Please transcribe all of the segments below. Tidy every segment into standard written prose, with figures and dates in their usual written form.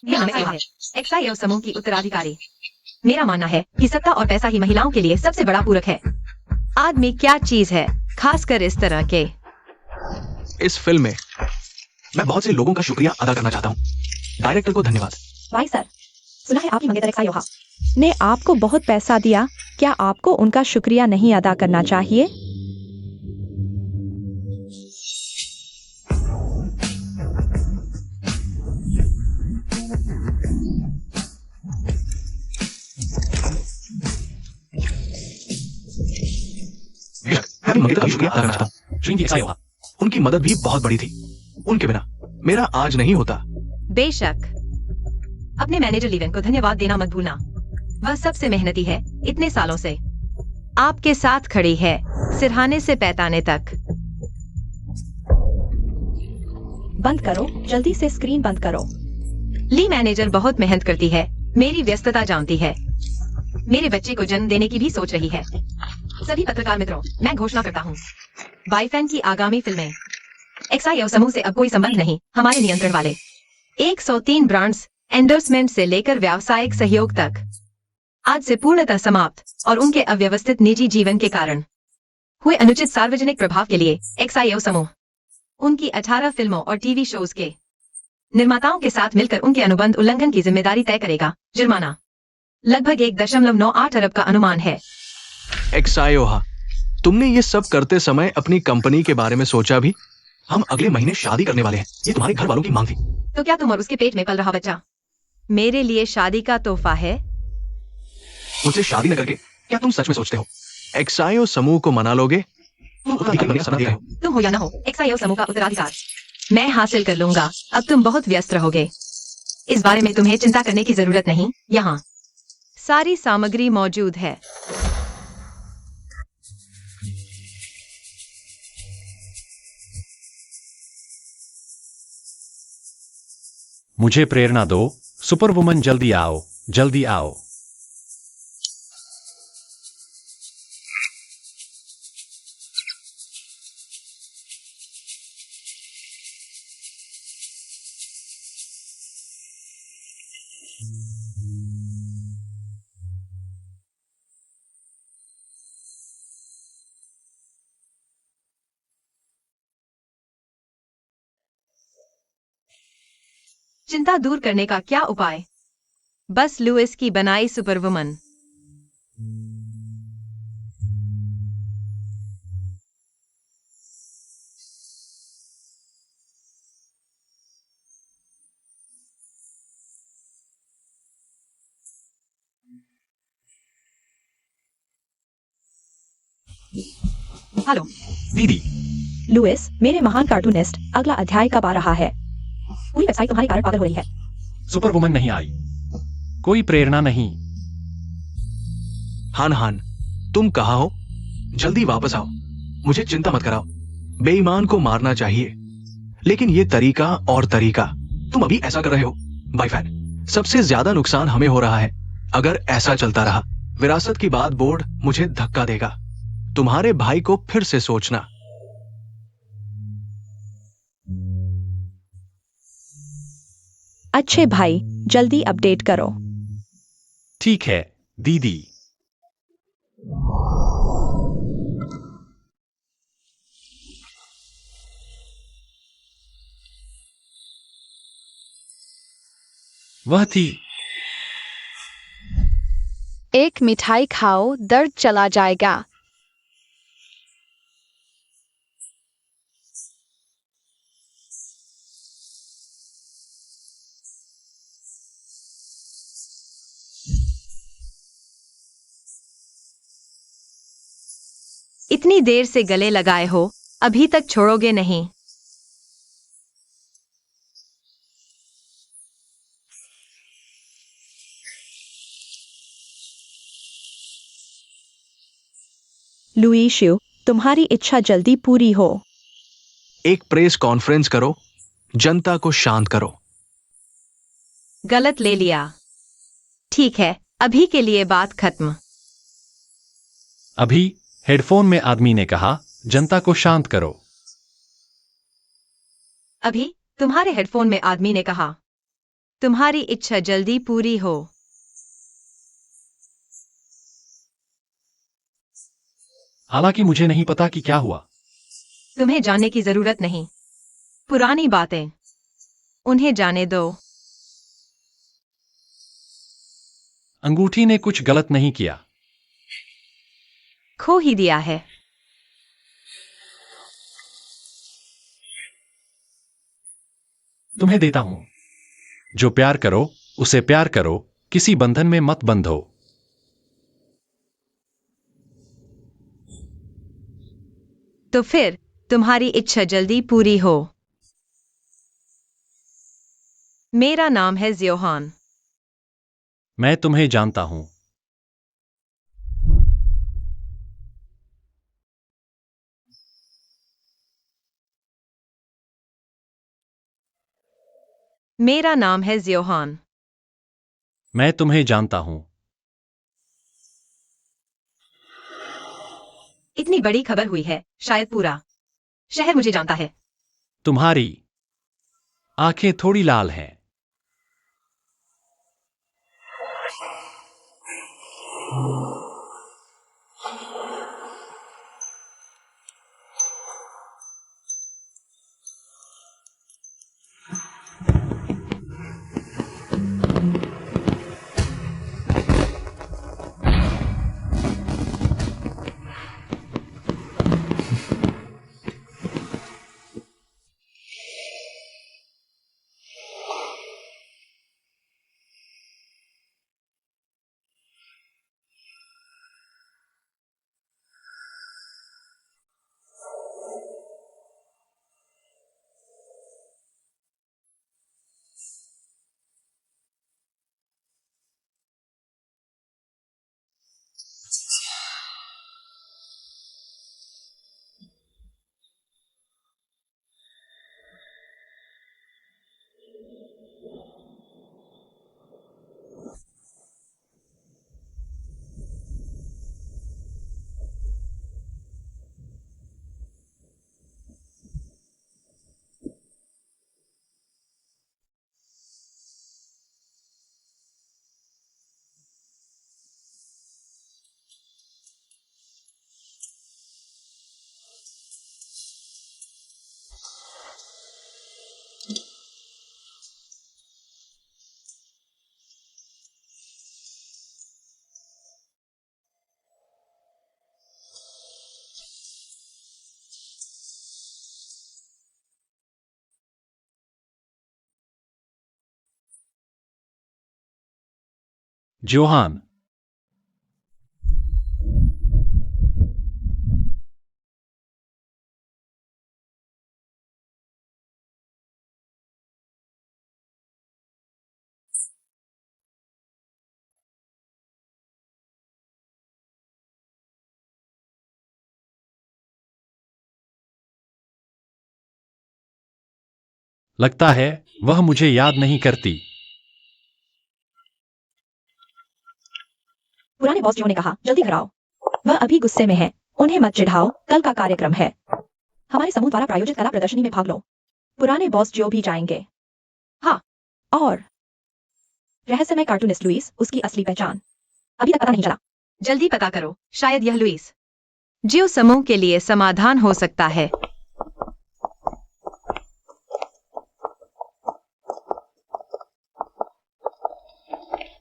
यहाँ मैं है XIO समूह की उत्तराधिकारी। मेरा मानना है कि सत्ता और पैसा ही महिलाओं के लिए सबसे बड़ा पूरक है। आदमी क्या चीज है, खासकर इस तरह के। इस फिल्म में मैं बहुत से लोगों का शुक्रिया अदा करना चाहता हूँ। डायरेक्टर को धन्यवाद। भाई सर, सुना है आपकी मंगेतर XIO ने आपको बहुत पैसा दिया, क्या आपको उनका शुक्रिया नहीं अदा करना चाहिए? मैं मंगेतर का शुक्रिया अदा करना चाहता हूँ। श्रीमती XIO, उनकी मदद भी बहुत बड़ी थी। उनके बिना मेरा आज नहीं होता। बेशक। अपने मैनेजर लीवन को धन्यवाद देना मत भूलना। वह सबसे मेहनती है, इतने सालों से आपके साथ खड़ी है, सिरहाने से पैताने तक। बंद करो, जल्दी से स्क्रीन बंद करो। ली मैनेजर बहुत मेहनत करती है, मेरी व्यस्तता जानती है। मेरे बच्चे को जन्म देने की भी सोच रही है। सभी पत्रकार मित्रों, मैं घोषणा करता हूँ, बाईफैन की आगामी फिल्में XIO समूह से अब कोई संबंध नहीं। हमारे नियंत्रण वाले 103 ब्रांड्स एंडोर्समेंट से लेकर व्यावसायिक सहयोग तक आज से पूर्णतः समाप्त, और उनके अव्यवस्थित निजी जीवन के कारण हुए अनुचित सार्वजनिक प्रभाव के लिए XIO समूह उनकी 18 फिल्मों और टीवी शोज के निर्माताओं के साथ मिलकर उनके अनुबंध उल्लंघन की जिम्मेदारी तय करेगा। जुर्माना लगभग 1.98 अरब का अनुमान है। XIO, तुमने ये सब करते समय अपनी कंपनी के बारे में सोचा भी? हम अगले महीने शादी करने वाले हैं। ये तुम्हारे घर वालों की मांग थी। तो क्या तुम और उसके पेट में पल रहा बच्चा मेरे लिए शादी का तोहफा है? मुझसे शादी न करके क्या तुम सच में सोचते हो XIO समूह को मना लोगे? तुम हो या ना हो, XIO समूह का उत्तराधिकार मैं हासिल कर लूंगा। अब तुम बहुत व्यस्त रहोगे, इस बारे में तुम्हें चिंता करने की जरूरत नहीं। यहाँ सारी सामग्री मौजूद है। मुझे प्रेरणा दो, सुपरवुमन, जल्दी आओ, जल्दी आओ। चिंता दूर करने का क्या उपाय? बस लुइस की बनाई सुपरवुमन। हेलो दीदी। लुइस, मेरे महान कार्टूनिस्ट, अगला अध्याय कब आ रहा है? पूरी वेबसाइट तुम्हारे कारण पागल हो रही है। सुपरवुमन नहीं आई, कोई प्रेरणा नहीं। हान, तुम कहाँ हो? जल्दी वापस आओ। मुझे चिंता मत कराओ। बेईमान को मारना चाहिए, लेकिन ये तरीका और तरीका। तुम अभी ऐसा कर रहे हो। बाईफैन, सबसे ज्यादा नुकसान हमें हो रहा है। अगर ऐसा चलता रहा, विरासत की बात बोर्ड मुझे धक्का देगा। तुम्हारे भाई को फिर से सोचना। अच्छे भाई, जल्दी अपडेट करो। ठीक है दीदी। वह थी। एक मिठाई खाओ, दर्द चला जाएगा। इतनी देर से गले लगाए हो, अभी तक छोड़ोगे नहीं? लुइशियो, तुम्हारी इच्छा जल्दी पूरी हो। एक प्रेस कॉन्फ्रेंस करो, जनता को शांत करो। गलत ले लिया। ठीक है, अभी के लिए बात खत्म। अभी हेडफोन में आदमी ने कहा, जनता को शांत करो। अभी तुम्हारे हेडफोन में आदमी ने कहा, तुम्हारी इच्छा जल्दी पूरी हो। हालांकि मुझे नहीं पता कि क्या हुआ। तुम्हें जानने की जरूरत नहीं। पुरानी बातें, उन्हें जाने दो। अंगूठी ने कुछ गलत नहीं किया। खो ही दिया है। तुम्हें देता हूं। जो प्यार करो उसे प्यार करो, किसी बंधन में मत बंधो। तो फिर तुम्हारी इच्छा जल्दी पूरी हो। मेरा नाम है ज़ियोहान। मैं तुम्हें जानता हूं। मेरा नाम है ज़ियोहान। मैं तुम्हें जानता हूं। इतनी बड़ी खबर हुई है, शायद पूरा शहर मुझे जानता है। तुम्हारी आंखें थोड़ी लाल हैं। जोहान, लगता है वह मुझे याद नहीं करती। पुराने बॉस जो ने कहा, जल्दी घर आओ। वह अभी गुस्से में है। उन्हें मत चिढ़ाओ, कल का कार्यक्रम है। हमारे समूह द्वारा प्रायोजित कला प्रदर्शनी में भाग लो। पुराने बॉस जो भी जाएंगे। हाँ, और रहस्यमय कार्टूनिस्ट लुइस, उसकी असली पहचान अभी तक पता नहीं चला। जल्दी पता करो, शायद यह लुइस जियो समूह के लिए समाधान हो सकता है।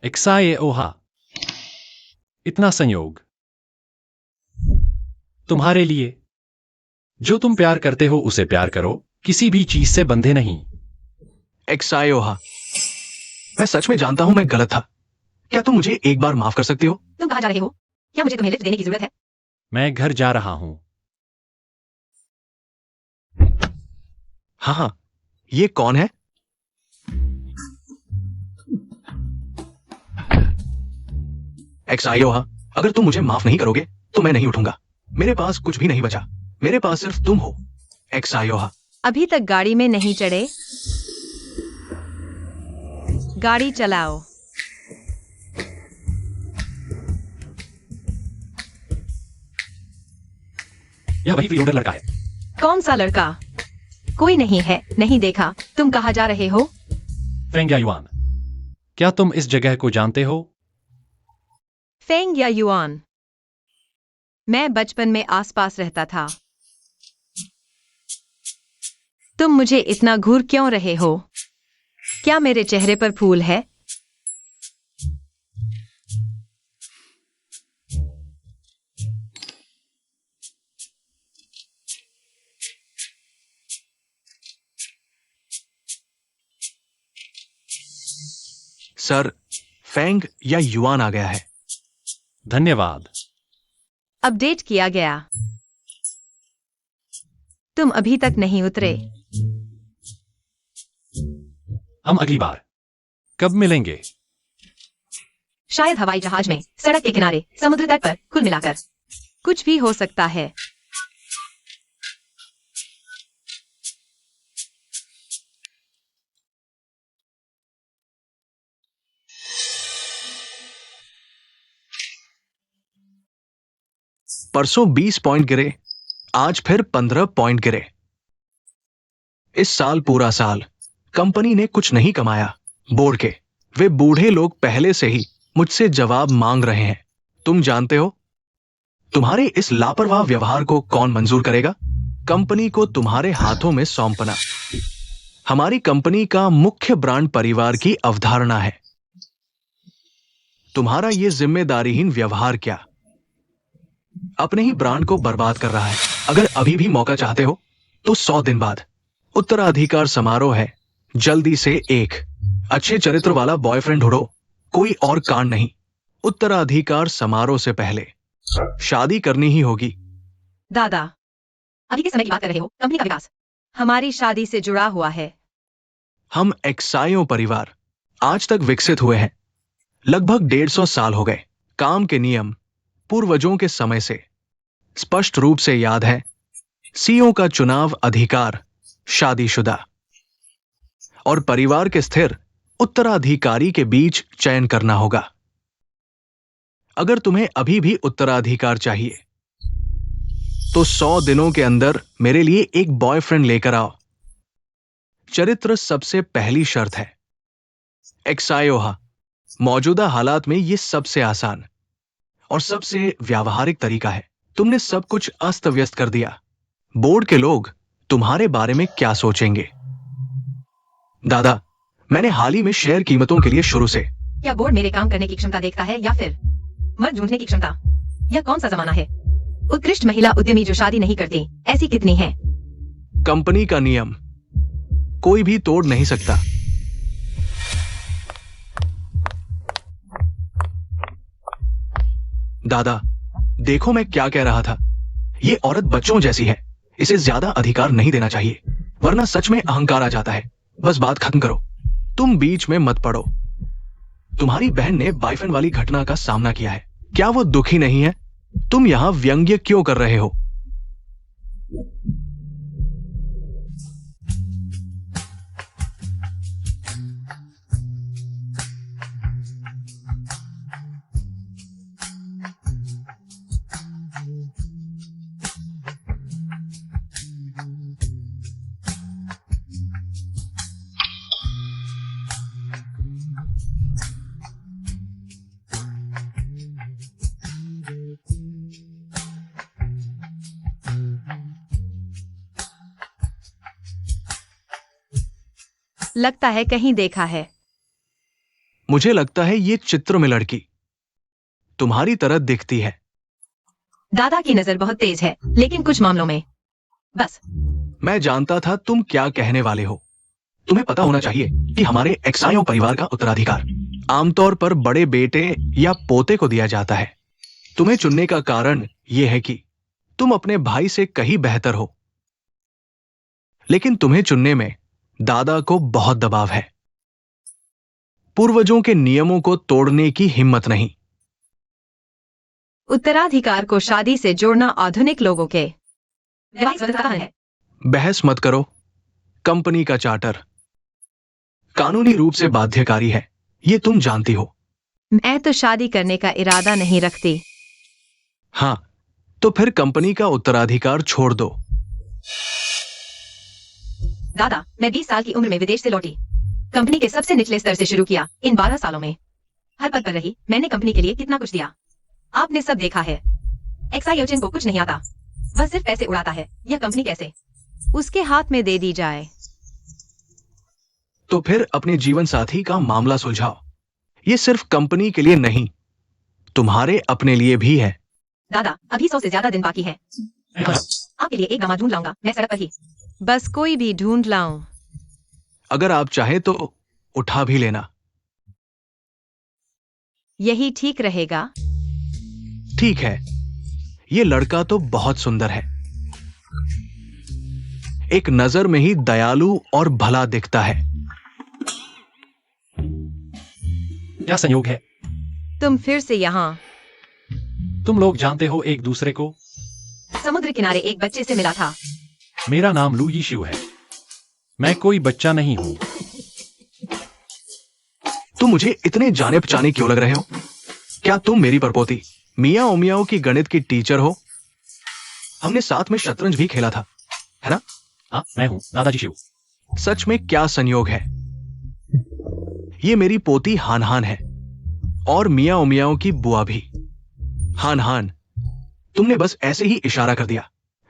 एक्साए ओहा, इतना संयोग तुम्हारे लिए। जो तुम प्यार करते हो उसे प्यार करो, किसी भी चीज से बंधे नहीं। एक्सायोहा, मैं सच में जानता हूं मैं गलत था। क्या तुम मुझे एक बार माफ कर सकती हो? तुम कहाँ जा रहे हो? क्या मुझे तुम्हें लिफ्ट देने की जरूरत है? मैं घर जा रहा हूं। हाँ हाँ, ये कौन है? एक्सायोहा, अगर तुम मुझे माफ नहीं करोगे तो मैं नहीं उठूंगा। मेरे पास कुछ भी नहीं बचा। मेरे पास सिर्फ तुम हो। एक्सायोहा, अभी तक गाड़ी में नहीं चढ़े? गाड़ी चलाओ। यह वही फ्रीलोडर लड़का है। कौन सा लड़का? कोई नहीं है, नहीं देखा। तुम कहाँ जा रहे हो? फेंग्या युआन, क्या तुम इस जगह को जानते हो? फेंग या युआन? मैं बचपन में आसपास रहता था। तुम मुझे इतना घूर क्यों रहे हो? क्या मेरे चेहरे पर फूल है? सर, फेंग या युआन आ गया है। धन्यवाद। अपडेट किया गया। तुम अभी तक नहीं उतरे। हम अगली बार कब मिलेंगे? शायद हवाई जहाज में, सड़क के किनारे, समुद्र तट पर, कुल मिलाकर कुछ भी हो सकता है। परसों 20 पॉइंट गिरे, आज फिर 15 पॉइंट गिरे। इस साल पूरा साल कंपनी ने कुछ नहीं कमाया। बोर्ड के वे बूढ़े लोग पहले से ही मुझसे जवाब मांग रहे हैं। तुम जानते हो, तुम्हारे इस लापरवाह व्यवहार को कौन मंजूर करेगा? कंपनी को तुम्हारे हाथों में सौंपना हमारी कंपनी का मुख्य ब्रांड परिवार की अवधारणा है। तुम्हारा यह जिम्मेदारीहीन व्यवहार क्या अपने ही ब्रांड को बर्बाद कर रहा है। अगर अभी भी मौका चाहते हो तो 100 दिन बाद उत्तराधिकार समारोह है। जल्दी से एक अच्छे चरित्र वाला बॉयफ्रेंड ढूंढो, कोई और कांड नहीं। उत्तराधिकार समारोह से पहले शादी करनी ही होगी। दादा, अभी के समय की बात कर रहे हो? कंपनी का विकास हमारी शादी से जुड़ा हुआ है। हम एक्साइयों परिवार आज तक विकसित हुए हैं। लगभग 150 साल हो गए। काम के नियम पूर्वजों के समय से स्पष्ट रूप से याद है। सीईओ का चुनाव अधिकार शादीशुदा और परिवार के स्थिर उत्तराधिकारी के बीच चयन करना होगा। अगर तुम्हें अभी भी उत्तराधिकार चाहिए तो 100 दिनों के अंदर मेरे लिए एक बॉयफ्रेंड लेकर आओ। चरित्र सबसे पहली शर्त है। एक्सायोहा मौजूदा हालात में यह सबसे आसान और सबसे व्यावहारिक तरीका है। तुमने सब कुछ अस्त व्यस्त कर दिया। बोर्ड के लोग तुम्हारे बारे में क्या सोचेंगे? दादा, मैंने हाल ही में शेयर कीमतों के लिए शुरू से क्या बोर्ड मेरे काम करने की क्षमता देखता है या फिर मर्द ढूंढने की क्षमता? यह कौन सा जमाना है? उत्कृष्ट महिला उद्यमी जो शादी नहीं करती, ऐसी कितनी हैं? कंपनी का नियम कोई भी तोड़ नहीं सकता। दादा, देखो मैं क्या कह रहा था। ये औरत बच्चों जैसी है। इसे ज्यादा अधिकार नहीं देना चाहिए, वरना सच में अहंकार आ जाता है। बस बात खत्म करो। तुम बीच में मत पड़ो। तुम्हारी बहन ने बॉयफ्रेंड वाली घटना का सामना किया है। क्या वो दुखी नहीं है? तुम यहां व्यंग्य क्यों कर रहे हो? लगता है कहीं देखा है। मुझे लगता है ये चित्र में लड़की तुम्हारी तरह दिखती है। दादा की नजर बहुत तेज है, लेकिन कुछ मामलों में बस। मैं जानता था तुम क्या कहने वाले हो। तुम्हें पता होना चाहिए कि हमारे एक्साइयों परिवार का उत्तराधिकार आमतौर पर बड़े बेटे या पोते को दिया जाता है। तुम्हें चुनने का कारण यह है कि तुम अपने भाई से कहीं बेहतर हो, लेकिन तुम्हें चुनने में दादा को बहुत दबाव है। पूर्वजों के नियमों को तोड़ने की हिम्मत नहीं। उत्तराधिकार को शादी से जोड़ना आधुनिक लोगों के वैवाहिक स्वतंत्रता है। बहस मत करो। कंपनी का चार्टर कानूनी रूप से बाध्यकारी है, यह तुम जानती हो। मैं तो शादी करने का इरादा नहीं रखती। हां, तो फिर कंपनी का उत्तराधिकार छोड़ दो। दादा, मैं 20 साल की उम्र में विदेश से लौटी। कंपनी के सबसे निचले स्तर से शुरू किया। इन 12 सालों में हर पद पर रही मैंने कंपनी के लिए कितना कुछ दिया। आपने सब देखा है। एक्सायोचिन को कुछ नहीं आता, वह सिर्फ पैसे उड़ाता है। यह कंपनी कैसे उसके हाथ में दे दी जाए? तो फिर अपने जीवन साथी का मामला सुलझाओ। ये सिर्फ कंपनी के लिए नहीं, तुम्हारे अपने लिए भी है। दादा, अभी 100 से ज्यादा दिन बाकी है। आपके लिए एक दामाद ढूंढ लाऊंगा मैं सड़क पर ही। बस कोई भी ढूंढ लाऊं। अगर आप चाहे तो उठा भी लेना। यही ठीक रहेगा। ठीक है, ये लड़का तो बहुत सुंदर है। एक नजर में ही दयालु और भला दिखता है। क्या संयोग है? तुम फिर से यहाँ। तुम लोग जानते हो एक दूसरे को? समुद्र किनारे एक बच्चे से मिला था। मेरा नाम लू यीशु है। मैं कोई बच्चा नहीं हूं। तुम मुझे इतने जाने पहचाने क्यों लग रहे हो? क्या तुम मेरी परपोती मिया ओमियाओ की गणित की टीचर हो? हमने साथ में शतरंज भी खेला था, है ना? हाँ, मैं हूं दादाजी शिव। सच में क्या संयोग है। ये मेरी पोती हान हान है और मिया ओमियाओ की बुआ भी। हान हान, तुमने बस ऐसे ही इशारा कर दिया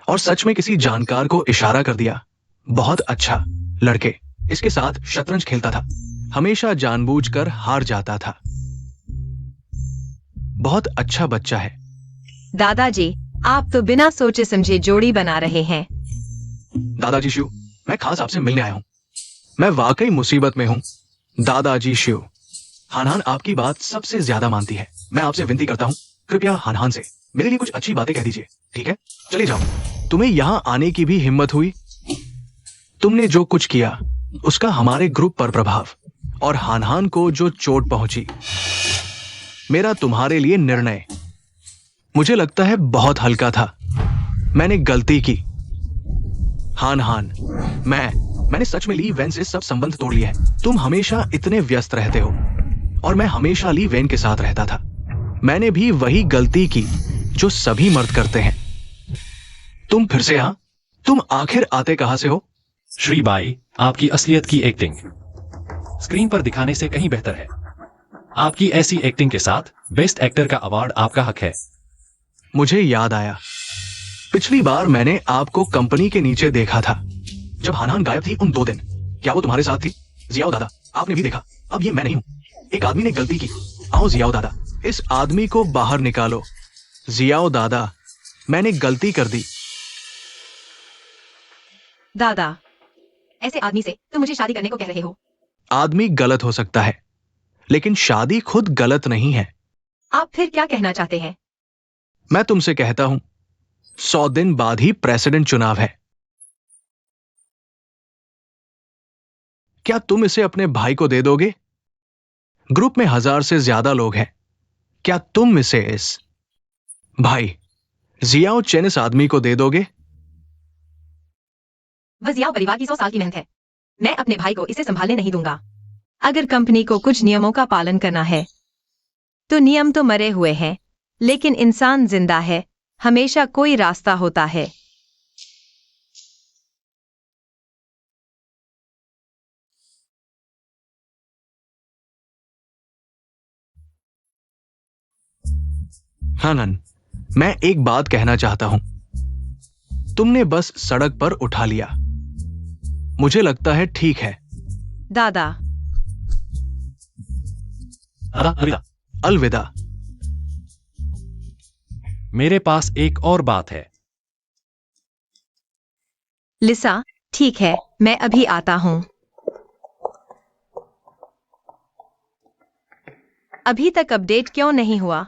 और सच में किसी जानकार को इशारा कर दिया। बहुत अच्छा। लड़के इसके साथ शतरंज खेलता था, हमेशा जानबूझकर हार जाता था। बहुत अच्छा बच्चा है। दादाजी, आप तो बिना सोचे समझे जोड़ी बना रहे हैं। दादाजी शिव, मैं खास आपसे मिलने आया हूं। मैं वाकई मुसीबत में हूं। दादाजी शिव, हानहान आपकी बात सबसे ज्यादा मानती है। मैं आपसे विनती करता हूं, कृपया हानहान से मेरे लिए कुछ अच्छी बातें कह दीजिए, ठीक है? चले जाओ। तुम्हें यहां आने की भी हिम्मत हुई? तुमने जो कुछ किया उसका हमारे ग्रुप पर प्रभाव और हानहान को जो चोट पहुंची, मेरा तुम्हारे लिए निर्णय मुझे लगता है बहुत हल्का था। मैंने गलती की। हान, मैंने सच में ली वेन से सब संबंध तोड़ लिए हैं। तुम हमेशा इतने व्यस्त रहते हो और मैं हमेशा ली वेन के साथ रहता था। मैंने भी वही गलती की जो सभी मर्द करते हैं। तुम फिर से यहां? तुम आखिर आते कहां से हो? श्रीबाई, आपकी असलियत की एक्टिंग स्क्रीन पर दिखाने से कहीं बेहतर है। आपकी ऐसी एक्टिंग के साथ बेस्ट एक्टर का अवार्ड आपका हक है। मुझे याद आया, पिछली बार मैंने आपको कंपनी के नीचे देखा था जब हानहान गायब थी उन 2 दिन। क्या वो तुम्हारे साथ थी? जियाओ दादा, आपने भी देखा। अब ये मैं नहीं हूं। एक आदमी ने गलती की। आओ जियाओ दादा, इस आदमी को बाहर निकालो। जियाओ दादा, मैंने गलती कर दी। दादा, ऐसे आदमी से तुम मुझे शादी करने को कह रहे हो? आदमी गलत हो सकता है, लेकिन शादी खुद गलत नहीं है। आप फिर क्या कहना चाहते हैं? मैं तुमसे कहता हूं, 100 दिन बाद ही प्रेसिडेंट चुनाव है। क्या तुम इसे अपने भाई को दे दोगे? ग्रुप में 1000 से ज्यादा लोग हैं। क्या तुम इसे इस भाई जियाओ चेन इस आदमी को दे दोगे? वह जियाओ परिवार की 100 साल की मेहनत है। मैं अपने भाई को इसे संभालने नहीं दूंगा। अगर कंपनी को कुछ नियमों का पालन करना है तो नियम तो मरे हुए हैं, लेकिन इंसान जिंदा है। हमेशा कोई रास्ता होता है। हानन, मैं एक बात कहना चाहता हूं। तुमने बस सड़क पर उठा लिया। मुझे लगता है ठीक है। दादा, अलविदा। अलविदा। मेरे पास एक और बात है। लिसा, ठीक है, मैं अभी आता हूं। अभी तक अपडेट क्यों नहीं हुआ?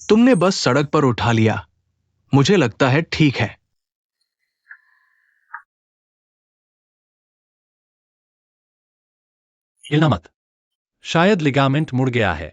तुमने बस सड़क पर उठा लिया। मुझे लगता है ठीक है। हिलना मत, शायद लिगामेंट मुड़ गया है।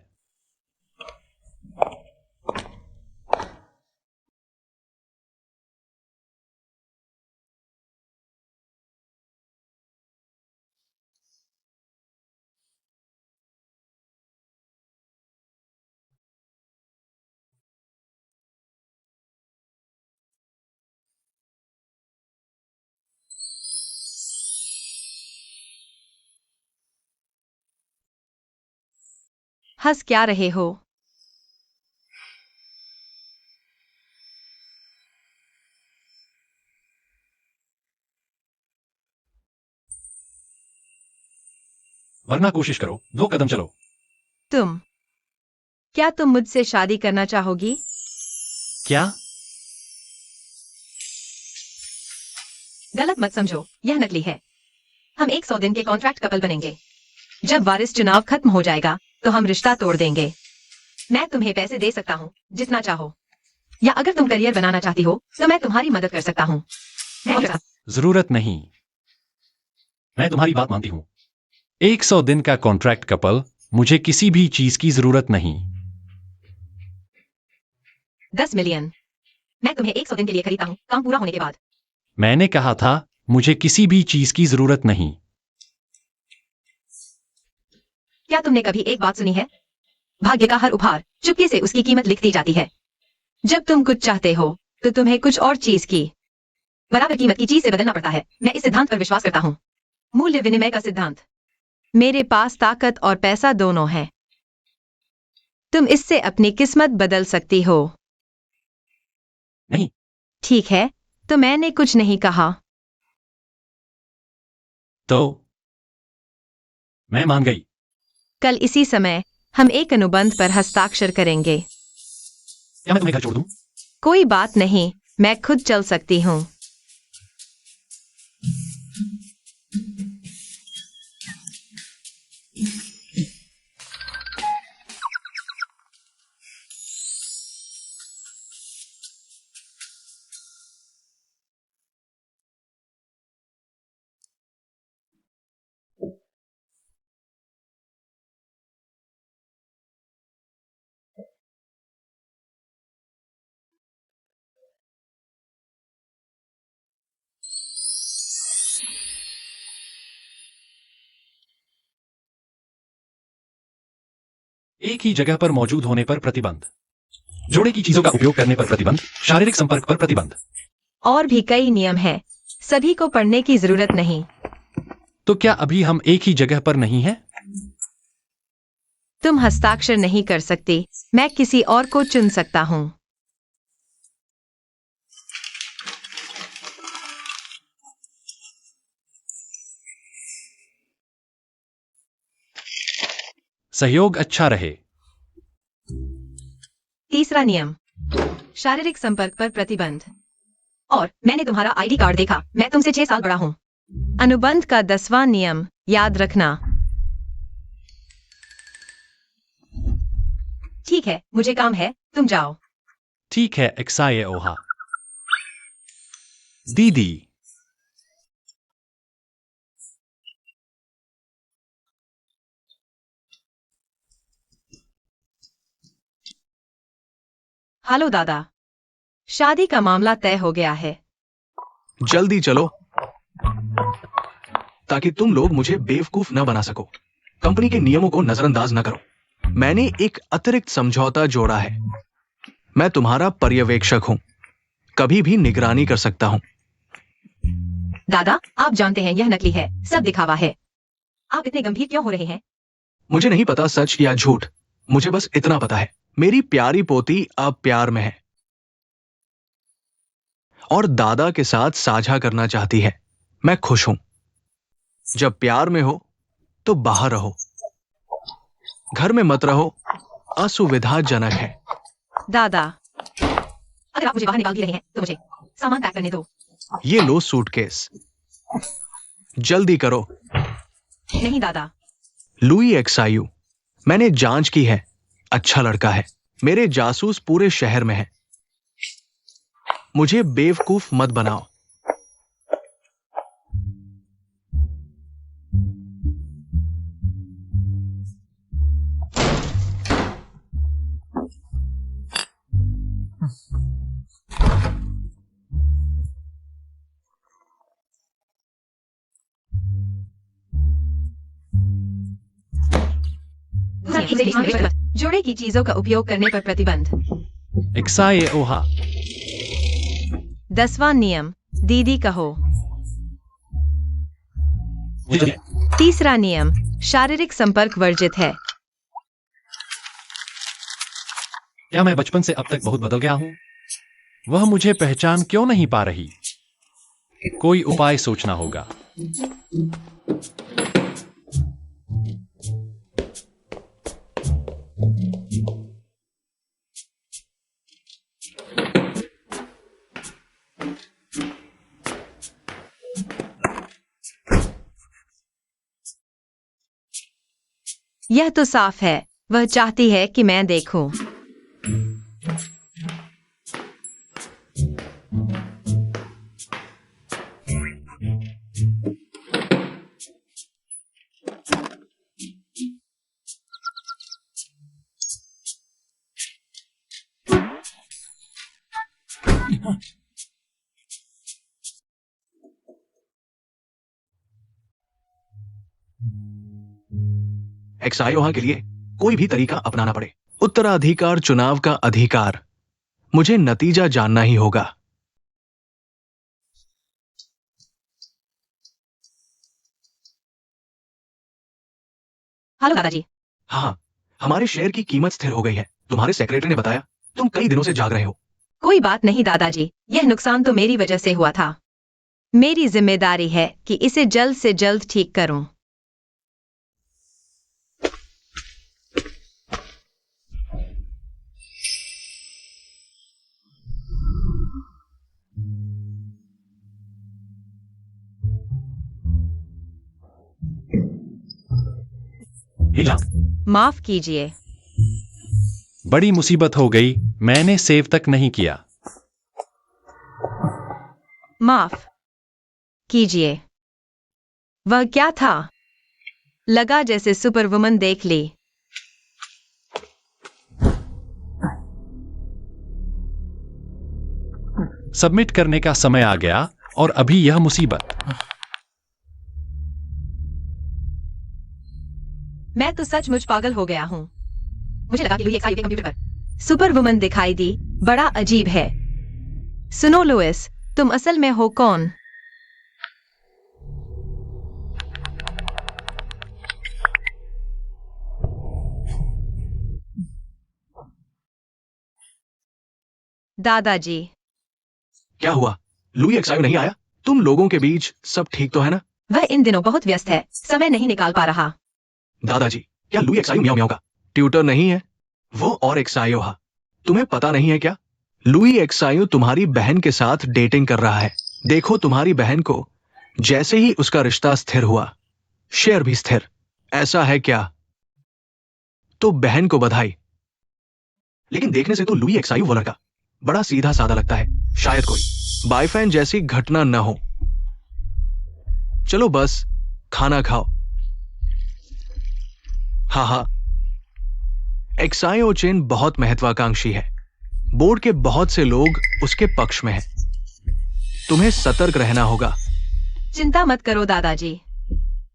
हंस क्या रहे हो? वरना कोशिश करो, 2 कदम चलो। क्या तुम मुझसे शादी करना चाहोगी? क्या? गलत मत समझो, यह नकली है। हम 100 दिन के कॉन्ट्रैक्ट कपल बनेंगे। जब वारिस चुनाव खत्म हो जाएगा तो हम रिश्ता तोड़ देंगे। मैं तुम्हें पैसे दे सकता हूँ जितना चाहो, या अगर तुम करियर बनाना चाहती हो तो मैं तुम्हारी मदद कर सकता हूँ। जरूरत नहीं। मैं तुम्हारी बात मानती हूँ। 100 दिन का कॉन्ट्रैक्ट कपल, मुझे किसी भी चीज की जरूरत नहीं। 10 मिलियन मैं तुम्हें 100 दिन के लिए खरीदता हूँ, काम पूरा होने के बाद। मैंने कहा था मुझे किसी भी चीज की जरूरत नहीं। क्या तुमने कभी एक बात सुनी है? भाग्य का हर उपहार चुपके से उसकी कीमत लिख दी जाती है। जब तुम कुछ चाहते हो तो तुम्हें कुछ और चीज की बराबर कीमत की चीज से बदलना पड़ता है। मैं इस सिद्धांत पर विश्वास करता हूँ, मूल्य विनिमय का सिद्धांत। मेरे पास ताकत और पैसा दोनों है। तुम इससे अपनी किस्मत बदल सकती हो। नहीं। ठीक है, तो मैंने कुछ नहीं कहा। तो मैं मान गई। कल इसी समय हम एक अनुबंध पर हस्ताक्षर करेंगे। क्या मैं तुम्हें घर छोड़ दूं? कोई बात नहीं, मैं खुद चल सकती हूँ। एक ही जगह पर मौजूद होने पर प्रतिबंध, जोड़े की चीजों का उपयोग करने पर प्रतिबंध, शारीरिक संपर्क पर प्रतिबंध। और भी कई नियम हैं, सभी को पढ़ने की जरूरत नहीं। तो क्या अभी हम एक ही जगह पर नहीं हैं? तुम हस्ताक्षर नहीं कर सकती, मैं किसी और को चुन सकता हूँ। सहयोग अच्छा रहे। तीसरा नियम, शारीरिक संपर्क पर प्रतिबंध। और मैंने तुम्हारा आईडी कार्ड देखा, मैं तुमसे 6 साल बड़ा हूँ। अनुबंध का 10वां नियम याद रखना। ठीक है, मुझे काम है, तुम जाओ। ठीक है, एक्साये ओहा। दीदी। हेलो दादा, शादी का मामला तय हो गया है। जल्दी चलो ताकि तुम लोग मुझे बेवकूफ न बना सको। कंपनी के नियमों को नजरअंदाज न करो। मैंने एक अतिरिक्त समझौता जोड़ा है। मैं तुम्हारा पर्यवेक्षक हूं, कभी भी निगरानी कर सकता हूं। दादा, आप जानते हैं यह नकली है, सब दिखावा है। आप इतने गंभीर क्यों हो रहे हैं? मुझे नहीं पता सच या झूठ, मुझे बस इतना पता है, मेरी प्यारी पोती अब प्यार में है और दादा के साथ साझा करना चाहती है। मैं खुश हूं। जब प्यार में हो तो बाहर रहो, घर में मत रहो, असुविधाजनक है। दादा, अगर आप मुझे बाहर निकाल भी रहे हैं तो मुझे सामान पैक करने दो। ये लो सूटकेस, जल्दी करो। नहीं दादा। लुई एक्सायू, मैंने जांच की है, अच्छा लड़का है। मेरे जासूस पूरे शहर में हैं। मुझे बेवकूफ मत बनाओ। जोड़े की चीजों का उपयोग करने पर प्रतिबंध। एक्साये ओहा। 10वां नियम, दीदी कहो। मुझे- तीसरा नियम, शारीरिक संपर्क वर्जित है। क्या मैं बचपन से अब तक बहुत बदल गया हूं? वह मुझे पहचान क्यों नहीं पा रही? कोई उपाय सोचना होगा। यह तो साफ है, वह चाहती है कि मैं देखूं। एक्सायोहा के लिए कोई भी तरीका अपनाना पड़े। उत्तराधिकार चुनाव का अधिकार। मुझे नतीजा जानना ही होगा। हेलो दादाजी। हाँ, हमारे शेयर की कीमत स्थिर हो गई है। तुम्हारे सेक्रेटरी ने बताया तुम कई दिनों से जाग रहे हो। कोई बात नहीं दादाजी, यह नुकसान तो मेरी वजह से हुआ था। मेरी जिम्मेदारी है कि इसे जल्द से जल्द ठीक करूं। हिला। माफ कीजिए। बड़ी मुसीबत हो गई, मैंने सेव तक नहीं किया। माफ कीजिए। वह क्या था? लगा जैसे सुपरवुमन देख ली। सबमिट करने का समय आ गया और अभी यह मुसीबत। मैं तो सचमुच पागल हो गया हूं। मुझे लगा कि लुई एक्साई के कंप्यूटर पर सुपरवुमन दिखाई दी। बड़ा अजीब है। सुनो लुइस, तुम असल में हो कौन? दादाजी। क्या हुआ? लुई एक्सायो नहीं आया? तुम लोगों के बीच सब ठीक तो है ना? वह इन दिनों बहुत व्यस्त है, समय नहीं निकाल पा रहा। दादाजी, क्या लुई एक्सायो म्याऊ म्याऊ का ट्यूटर नहीं है? वो और एक्सायो हा। तुम्हें पता नहीं है क्या? लुई एक्सायो तुम्हारी बहन के साथ डेटिंग कर रहा है। देखो, तुम्हारी बहन को जैसे ही उसका रिश्ता स्थिर हुआ, शेयर भी स्थिर। ऐसा है क्या? तो बहन को बधाई। लेकिन देखने से तो लुई एक्सायो वो लड़का बड़ा सीधा साधा लगता है। शायद कोई बायफैन जैसी घटना न हो। चलो बस खाना खाओ। हाँ हाँ, एक्सायो चेन बहुत महत्वाकांक्षी है। बोर्ड के बहुत से लोग उसके पक्ष में हैं। तुम्हें सतर्क रहना होगा। चिंता मत करो दादाजी।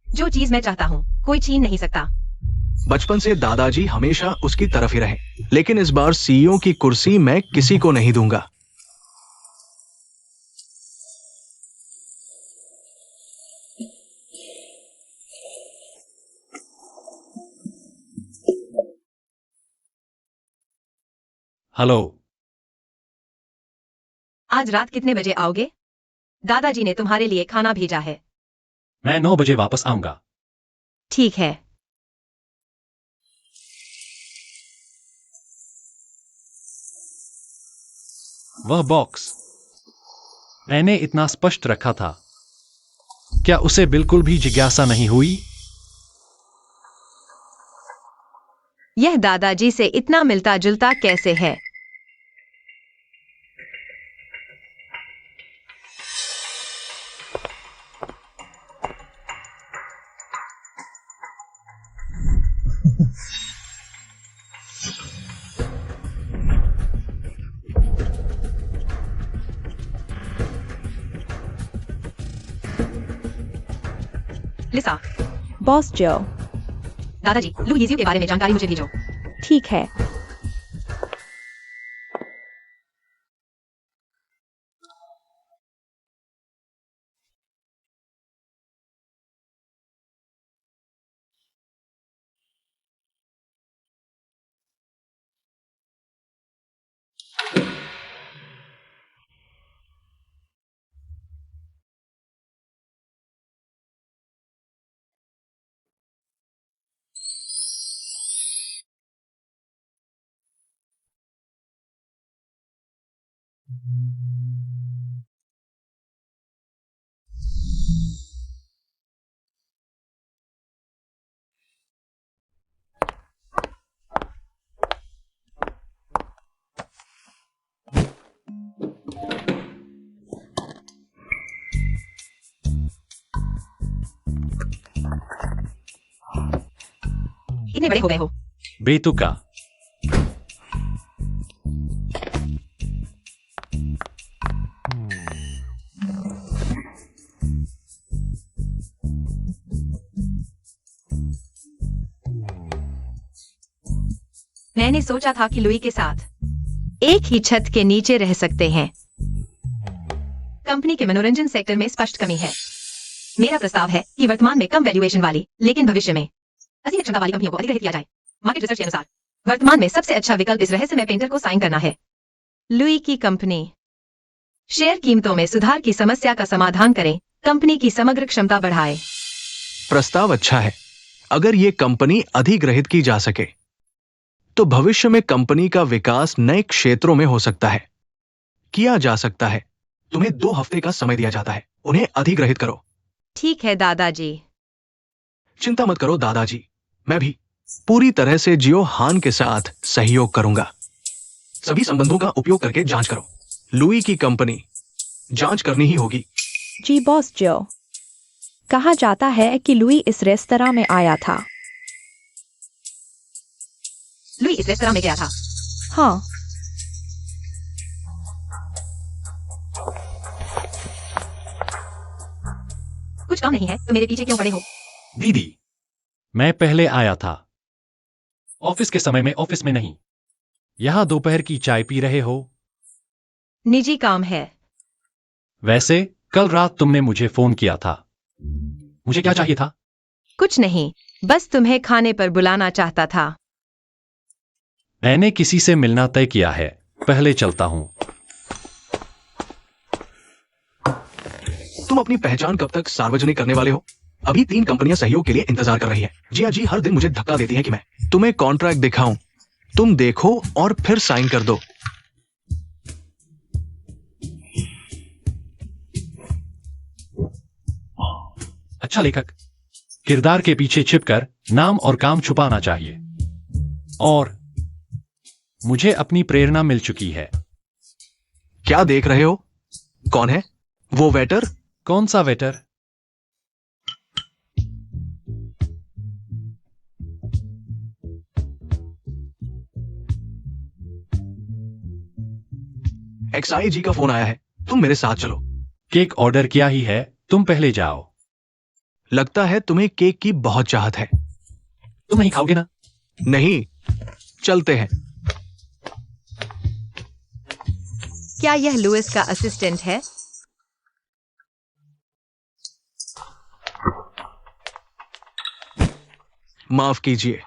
जो चीज मैं चाहता हूं, कोई छीन नहीं सकता। बचपन से दादाजी हमेशा उसकी तरफ ही रहे, लेकिन इस बार सीईओ की कुर्सी मैं किसी को नहीं दूंगा। हेलो। आज रात कितने बजे आओगे? दादाजी ने तुम्हारे लिए खाना भेजा है। मैं 9 बजे वापस आऊंगा। ठीक है। वह बॉक्स मैंने इतना स्पष्ट रखा था। क्या उसे बिल्कुल भी जिज्ञासा नहीं हुई? यह दादाजी से इतना मिलता जुलता कैसे है? लिसा। बॉस जो। दादाजी, लुइजियो के बारे में जानकारी मुझे भेजो। ठीक है। इतने बड़े हो गए हो। बेतुका। मैंने सोचा था कि लुई के साथ एक ही छत के नीचे रह सकते हैं। कंपनी के मनोरंजन सेक्टर में स्पष्ट कमी है। मेरा प्रस्ताव है कि वर्तमान में कम वैल्यूएशन वाली लेकिन भविष्य में असीमित क्षमता वाली कंपनियों को अधिग्रहित किया जाए। मार्केट रिसर्च के अनुसार वर्तमान में सबसे अच्छा विकल्प इस रहस्यमय पेंटर को साइन करना है। लुई की कंपनी शेयर कीमतों में सुधार की समस्या का समाधान करें, कंपनी की समग्र क्षमता बढ़ाए। प्रस्ताव अच्छा है। अगर ये कंपनी अधिग्रहित की जा सके तो भविष्य में कंपनी का विकास नए क्षेत्रों में हो सकता है, किया जा सकता है। तुम्हें 2 हफ्ते का समय दिया जाता है, उन्हें अधिग्रहित करो। ठीक है दादाजी। चिंता मत करो दादाजी, मैं भी पूरी तरह से जियो हान के साथ सहयोग करूंगा। सभी संबंधों का उपयोग करके जांच करो। लुई की कंपनी जांच करनी ही होगी। जी बॉस जो। कहा जाता है कि लुई इस रेस्तरां में आया था। लुई इस रेस्तरां में गया था। हाँ, कुछ काम नहीं है तो मेरे पीछे क्यों पड़े हो? दीदी, मैं पहले आया था। ऑफिस के समय में ऑफिस में नहीं। यहां दोपहर की चाय पी रहे हो? निजी काम है। वैसे कल रात तुमने मुझे फोन किया था। मुझे क्या चाहिए था? कुछ नहीं, बस तुम्हें खाने पर बुलाना चाहता था। मैंने किसी से मिलना तय किया है। पहले चलता हूं। तुम अपनी पहचान कब तक सार्वजनिक करने वाले हो? अभी 3 कंपनियां सहयोग के लिए इंतजार कर रही हैं। जिया जी हर दिन मुझे धक्का देती हैं कि मैं तुम्हें कॉन्ट्रैक्ट दिखाऊं। तुम देखो और फिर साइन कर दो। अच्छा लेखक, किरदार के पीछे छिपकर नाम और काम छुपाना चाहिए। और मुझे अपनी प्रेरणा मिल चुकी है। क्या देख रहे हो? कौन है वो वेटर? कौन सा वेटर? एक्सआई जी का फोन आया है, तुम मेरे साथ चलो। केक ऑर्डर किया ही है, तुम पहले जाओ। लगता है तुम्हें केक की बहुत चाहत है। तुम नहीं खाओगे ना? नहीं, चलते हैं। क्या यह लुइस का असिस्टेंट है? माफ कीजिए।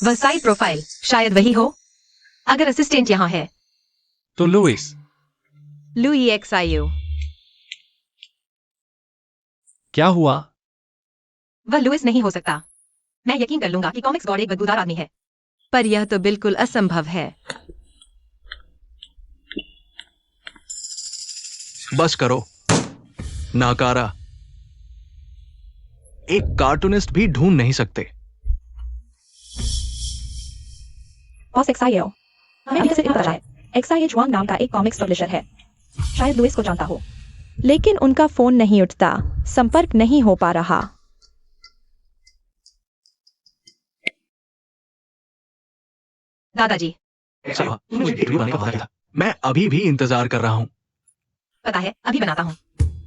वह साइड प्रोफाइल शायद वही हो। अगर असिस्टेंट यहाँ है तो लुइस। लुई एक्सआईयू। क्या हुआ? वह लुइस नहीं हो सकता। मैं यकीन कर लूंगा कि कॉमिक्स गॉड एक बदबूदार आदमी है, पर यह तो बिल्कुल असंभव है। बस करो, नाकारा। एक कार्टूनिस्ट भी ढूंढ नहीं सकते। बॉस एक्सआईओ, हमें अभी से पता चला है एक्सआईए जुआंग नाम का एक कॉमिक्स पब्लिशर है। शायद लुइस को जानता हो, लेकिन उनका फोन नहीं उठता, संपर्क नहीं हो पा रहा। दादाजी, तुमने मुझे एक बनाने का वादा किया था। मैं अभी भी इंतजार कर रहा हूं। पता है अभी बनाता हूँ।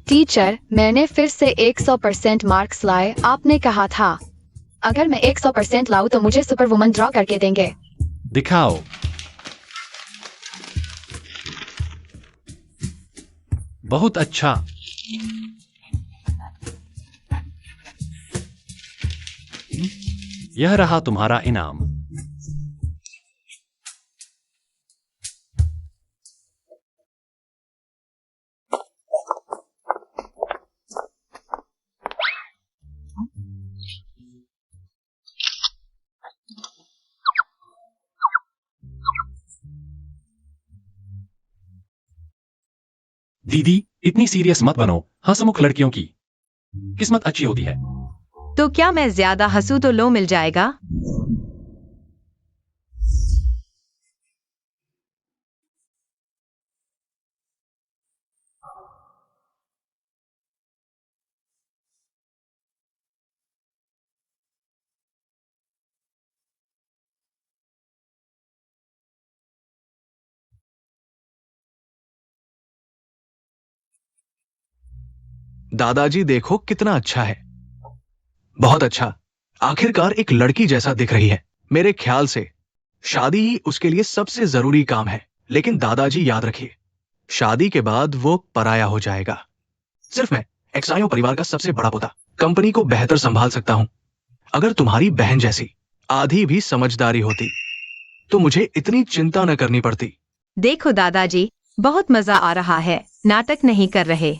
टीचर, मैंने फिर से 100% मार्क्स लाए। आपने कहा था अगर मैं 100% लाऊं तो मुझे सुपर वुमन ड्रॉ करके देंगे। दिखाओ। बहुत अच्छा। यह रहा तुम्हारा इनाम। दीदी, इतनी सीरियस मत बनो। हंसमुख लड़कियों की किस्मत अच्छी होती है। तो क्या मैं ज्यादा हंसू तो लो मिल जाएगा? दादाजी देखो कितना अच्छा है। बहुत अच्छा। आखिरकार एक लड़की जैसा दिख रही है। मेरे ख्याल से शादी ही उसके लिए सबसे जरूरी काम है। लेकिन दादाजी याद रखिए, शादी के बाद वो पराया हो जाएगा। सिर्फ मैं एक्सायो परिवार का सबसे बड़ा पोता कंपनी को बेहतर संभाल सकता हूं। अगर तुम्हारी बहन जैसी आधी भी समझदारी होती तो मुझे इतनी चिंता न करनी पड़ती। देखो दादाजी, बहुत मजा आ रहा है, नाटक नहीं कर रहे।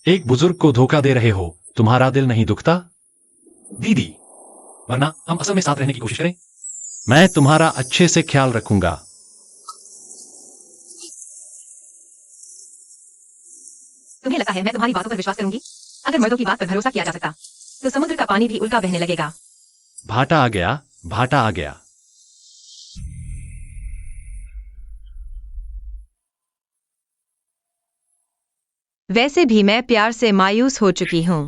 एक बुजुर्ग को धोखा दे रहे हो, तुम्हारा दिल नहीं दुखता? दीदी, वरना हम असल में साथ रहने की कोशिश करें। मैं तुम्हारा अच्छे से ख्याल रखूंगा। तुम्हें लगता है मैं तुम्हारी बातों पर विश्वास करूंगी? अगर मर्दों की बात पर भरोसा किया जा सकता तो समुद्र का पानी भी उल्टा बहने लगेगा। भाटा आ गया, भाटा आ गया। वैसे भी मैं प्यार से मायूस हो चुकी हूँ।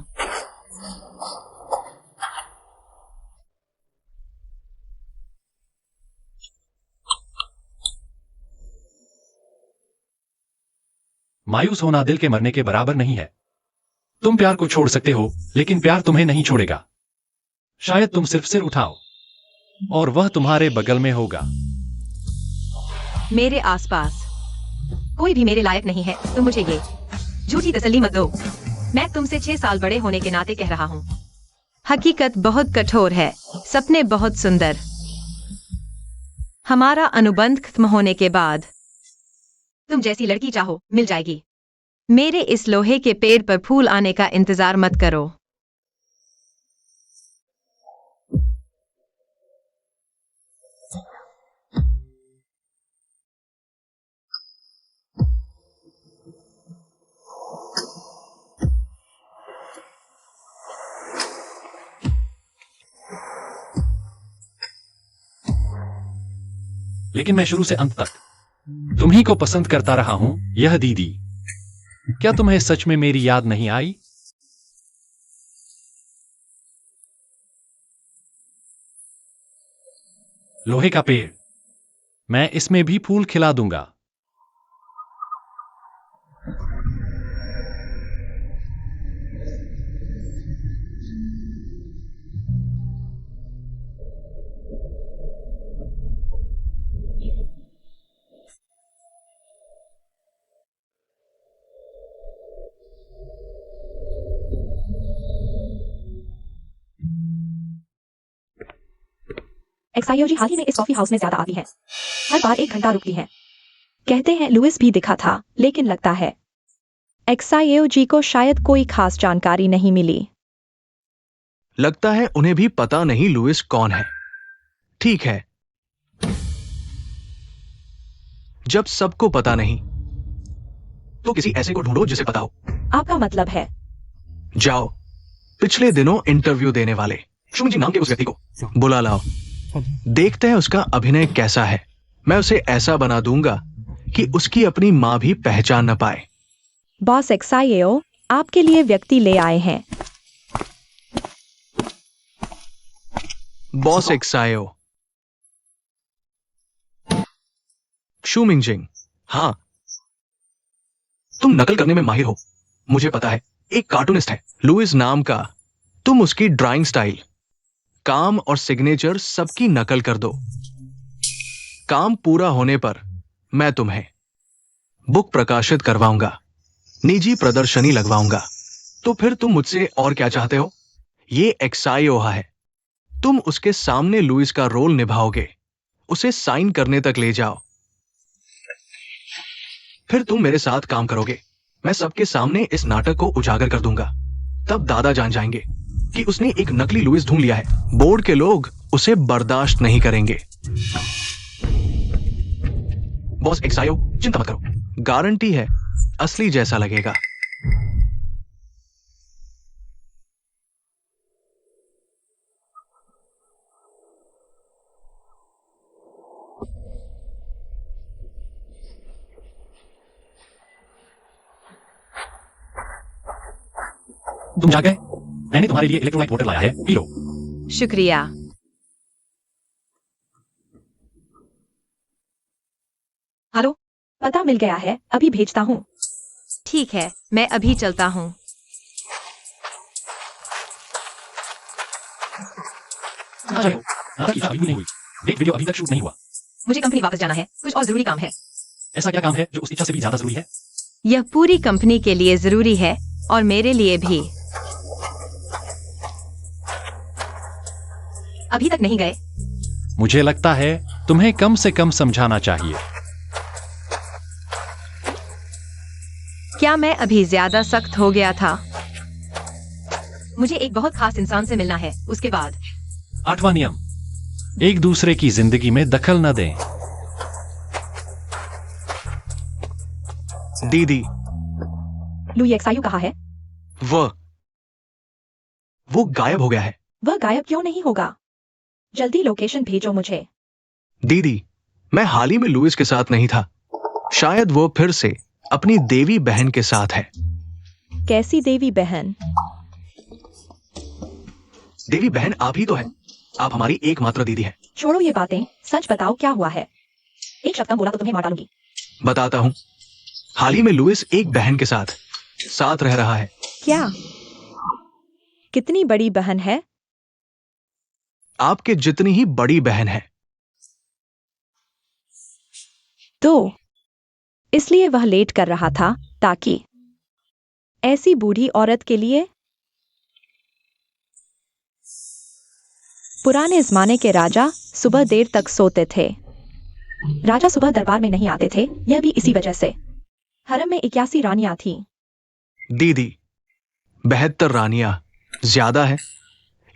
मायूस होना दिल के मरने के बराबर नहीं है। तुम प्यार को छोड़ सकते हो, लेकिन प्यार तुम्हें नहीं छोड़ेगा। शायद तुम सिर्फ सिर उठाओ और वह तुम्हारे बगल में होगा। मेरे आसपास कोई भी मेरे लायक नहीं है। तुम मुझे ये झूठी तसल्ली मत दो। मैं तुमसे 6 साल बड़े होने के नाते कह रहा हूँ। हकीकत बहुत कठोर है, सपने बहुत सुंदर। हमारा अनुबंध खत्म होने के बाद तुम जैसी लड़की चाहो मिल जाएगी। मेरे इस लोहे के पेड़ पर फूल आने का इंतजार मत करो। लेकिन मैं शुरू से अंत तक तुम्ही को पसंद करता रहा हूं। यह दीदी, क्या तुम्हें सच में मेरी याद नहीं आई? लोहे का पेड़, मैं इसमें भी फूल खिला दूंगा। एक्सायोजी हाल ही में इस कॉफी हाउस में ज्यादा आती है। हर बार 1 घंटा रुकती है। कहते हैं लुइस भी दिखा था, लेकिन लगता है एक्सायोजी को शायद कोई खास जानकारी नहीं मिली। लगता है उन्हें भी पता नहीं लुइस कौन है। ठीक है, जब सबको पता नहीं तो किसी ऐसे को ढूंढो जिसे पता हो। आपका मतलब है? जाओ, पिछले दिनों इंटरव्यू देने वाले शुमजी नाम के उस व्यक्ति को बुला लाओ। देखते हैं उसका अभिनय कैसा है। मैं उसे ऐसा बना दूंगा कि उसकी अपनी मां भी पहचान न पाए। बॉस एक्सायो, आपके लिए व्यक्ति ले आए हैं। बॉस एक्सायो। शूमिंगजिंग, हाँ, तुम नकल करने में माहिर हो, मुझे पता है। एक कार्टूनिस्ट है लुइस नाम का। तुम उसकी ड्राइंग स्टाइल, काम और सिग्नेचर सबकी नकल कर दो। काम पूरा होने पर मैं तुम्हें बुक प्रकाशित करवाऊंगा, निजी प्रदर्शनी लगवाऊंगा। तो फिर तुम मुझसे और क्या चाहते हो? ये एक्सायोहा है। तुम उसके सामने लुइस का रोल निभाओगे, उसे साइन करने तक ले जाओ। फिर तुम मेरे साथ काम करोगे। मैं सबके सामने इस नाटक को उजागर कर दूंगा। तब दादा जान जाएंगे कि उसने एक नकली लुइस ढूंढ लिया है। बोर्ड के लोग उसे बर्दाश्त नहीं करेंगे। बॉस एक्सायो, चिंता मत करो, गारंटी है असली जैसा लगेगा। तुम जा गए? मैंने तुम्हारे लिए इलेक्ट्रोलाइट वाटर लाया है, पी लो। शुक्रिया। हेलो, पता मिल गया है, अभी भेजता हूँ। ठीक है, मैं अभी चलता हूँ। कहाँ जा रहे हो? नाटक की इच्छा अभी भी नहीं हुई। डेट वीडियो अभी तक शूट नहीं हुआ। मुझे कंपनी वापस जाना है, कुछ और जरूरी काम है। ऐसा क्या काम है जो उस इच्छा से भी ज्यादा जरूरी है? यह पूरी कंपनी के लिए जरूरी है और मेरे लिए भी। अभी तक नहीं गए? मुझे लगता है तुम्हें कम से कम समझाना चाहिए। क्या मैं अभी ज्यादा सख्त हो गया था? मुझे एक बहुत खास इंसान से मिलना है, उसके बाद। 8वां नियम, एक दूसरे की जिंदगी में दखल न दें। दीदी, लुई एक्सायू कहाँ है? वो गायब हो गया है। वह गायब क्यों नहीं होगा? जल्दी लोकेशन भेजो मुझे। दीदी, मैं हाल ही में लुइस के साथ नहीं था। शायद वो फिर से अपनी देवी बहन के साथ है। कैसी देवी बहन? देवी बहन आप ही तो है। आप हमारी एकमात्र दीदी हैं। छोड़ो ये बातें, सच बताओ क्या हुआ है। एक शब्द कम बोला तो तुम्हें मार डालूंगी। बताता हूँ। हाल ही में लुइस एक बहन के साथ रह रहा है। क्या? कितनी बड़ी बहन है? आपके जितनी ही बड़ी बहन है। तो इसलिए वह लेट कर रहा था ताकि ऐसी बूढ़ी औरत के लिए। पुराने जमाने के राजा सुबह देर तक सोते थे। राजा सुबह दरबार में नहीं आते थे, यह भी इसी वजह से। हरम में 81 रानियां थीं। दीदी, 72 रानियां ज्यादा है।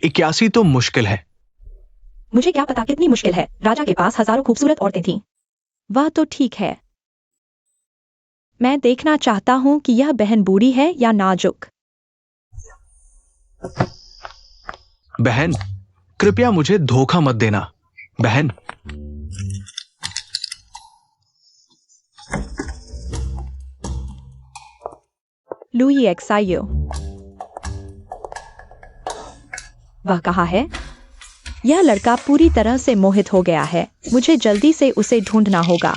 81 तो मुश्किल है। मुझे क्या पता कितनी मुश्किल है। राजा के पास हजारों खूबसूरत औरतें थीं। वह तो ठीक है। मैं देखना चाहता हूं कि यह बहन बूढ़ी है या नाजुक। बहन, कृपया मुझे धोखा मत देना। बहन, लुई एक्सायो। वह कहाँ है? यह लड़का पूरी तरह से मोहित हो गया है। मुझे जल्दी से उसे ढूंढना होगा।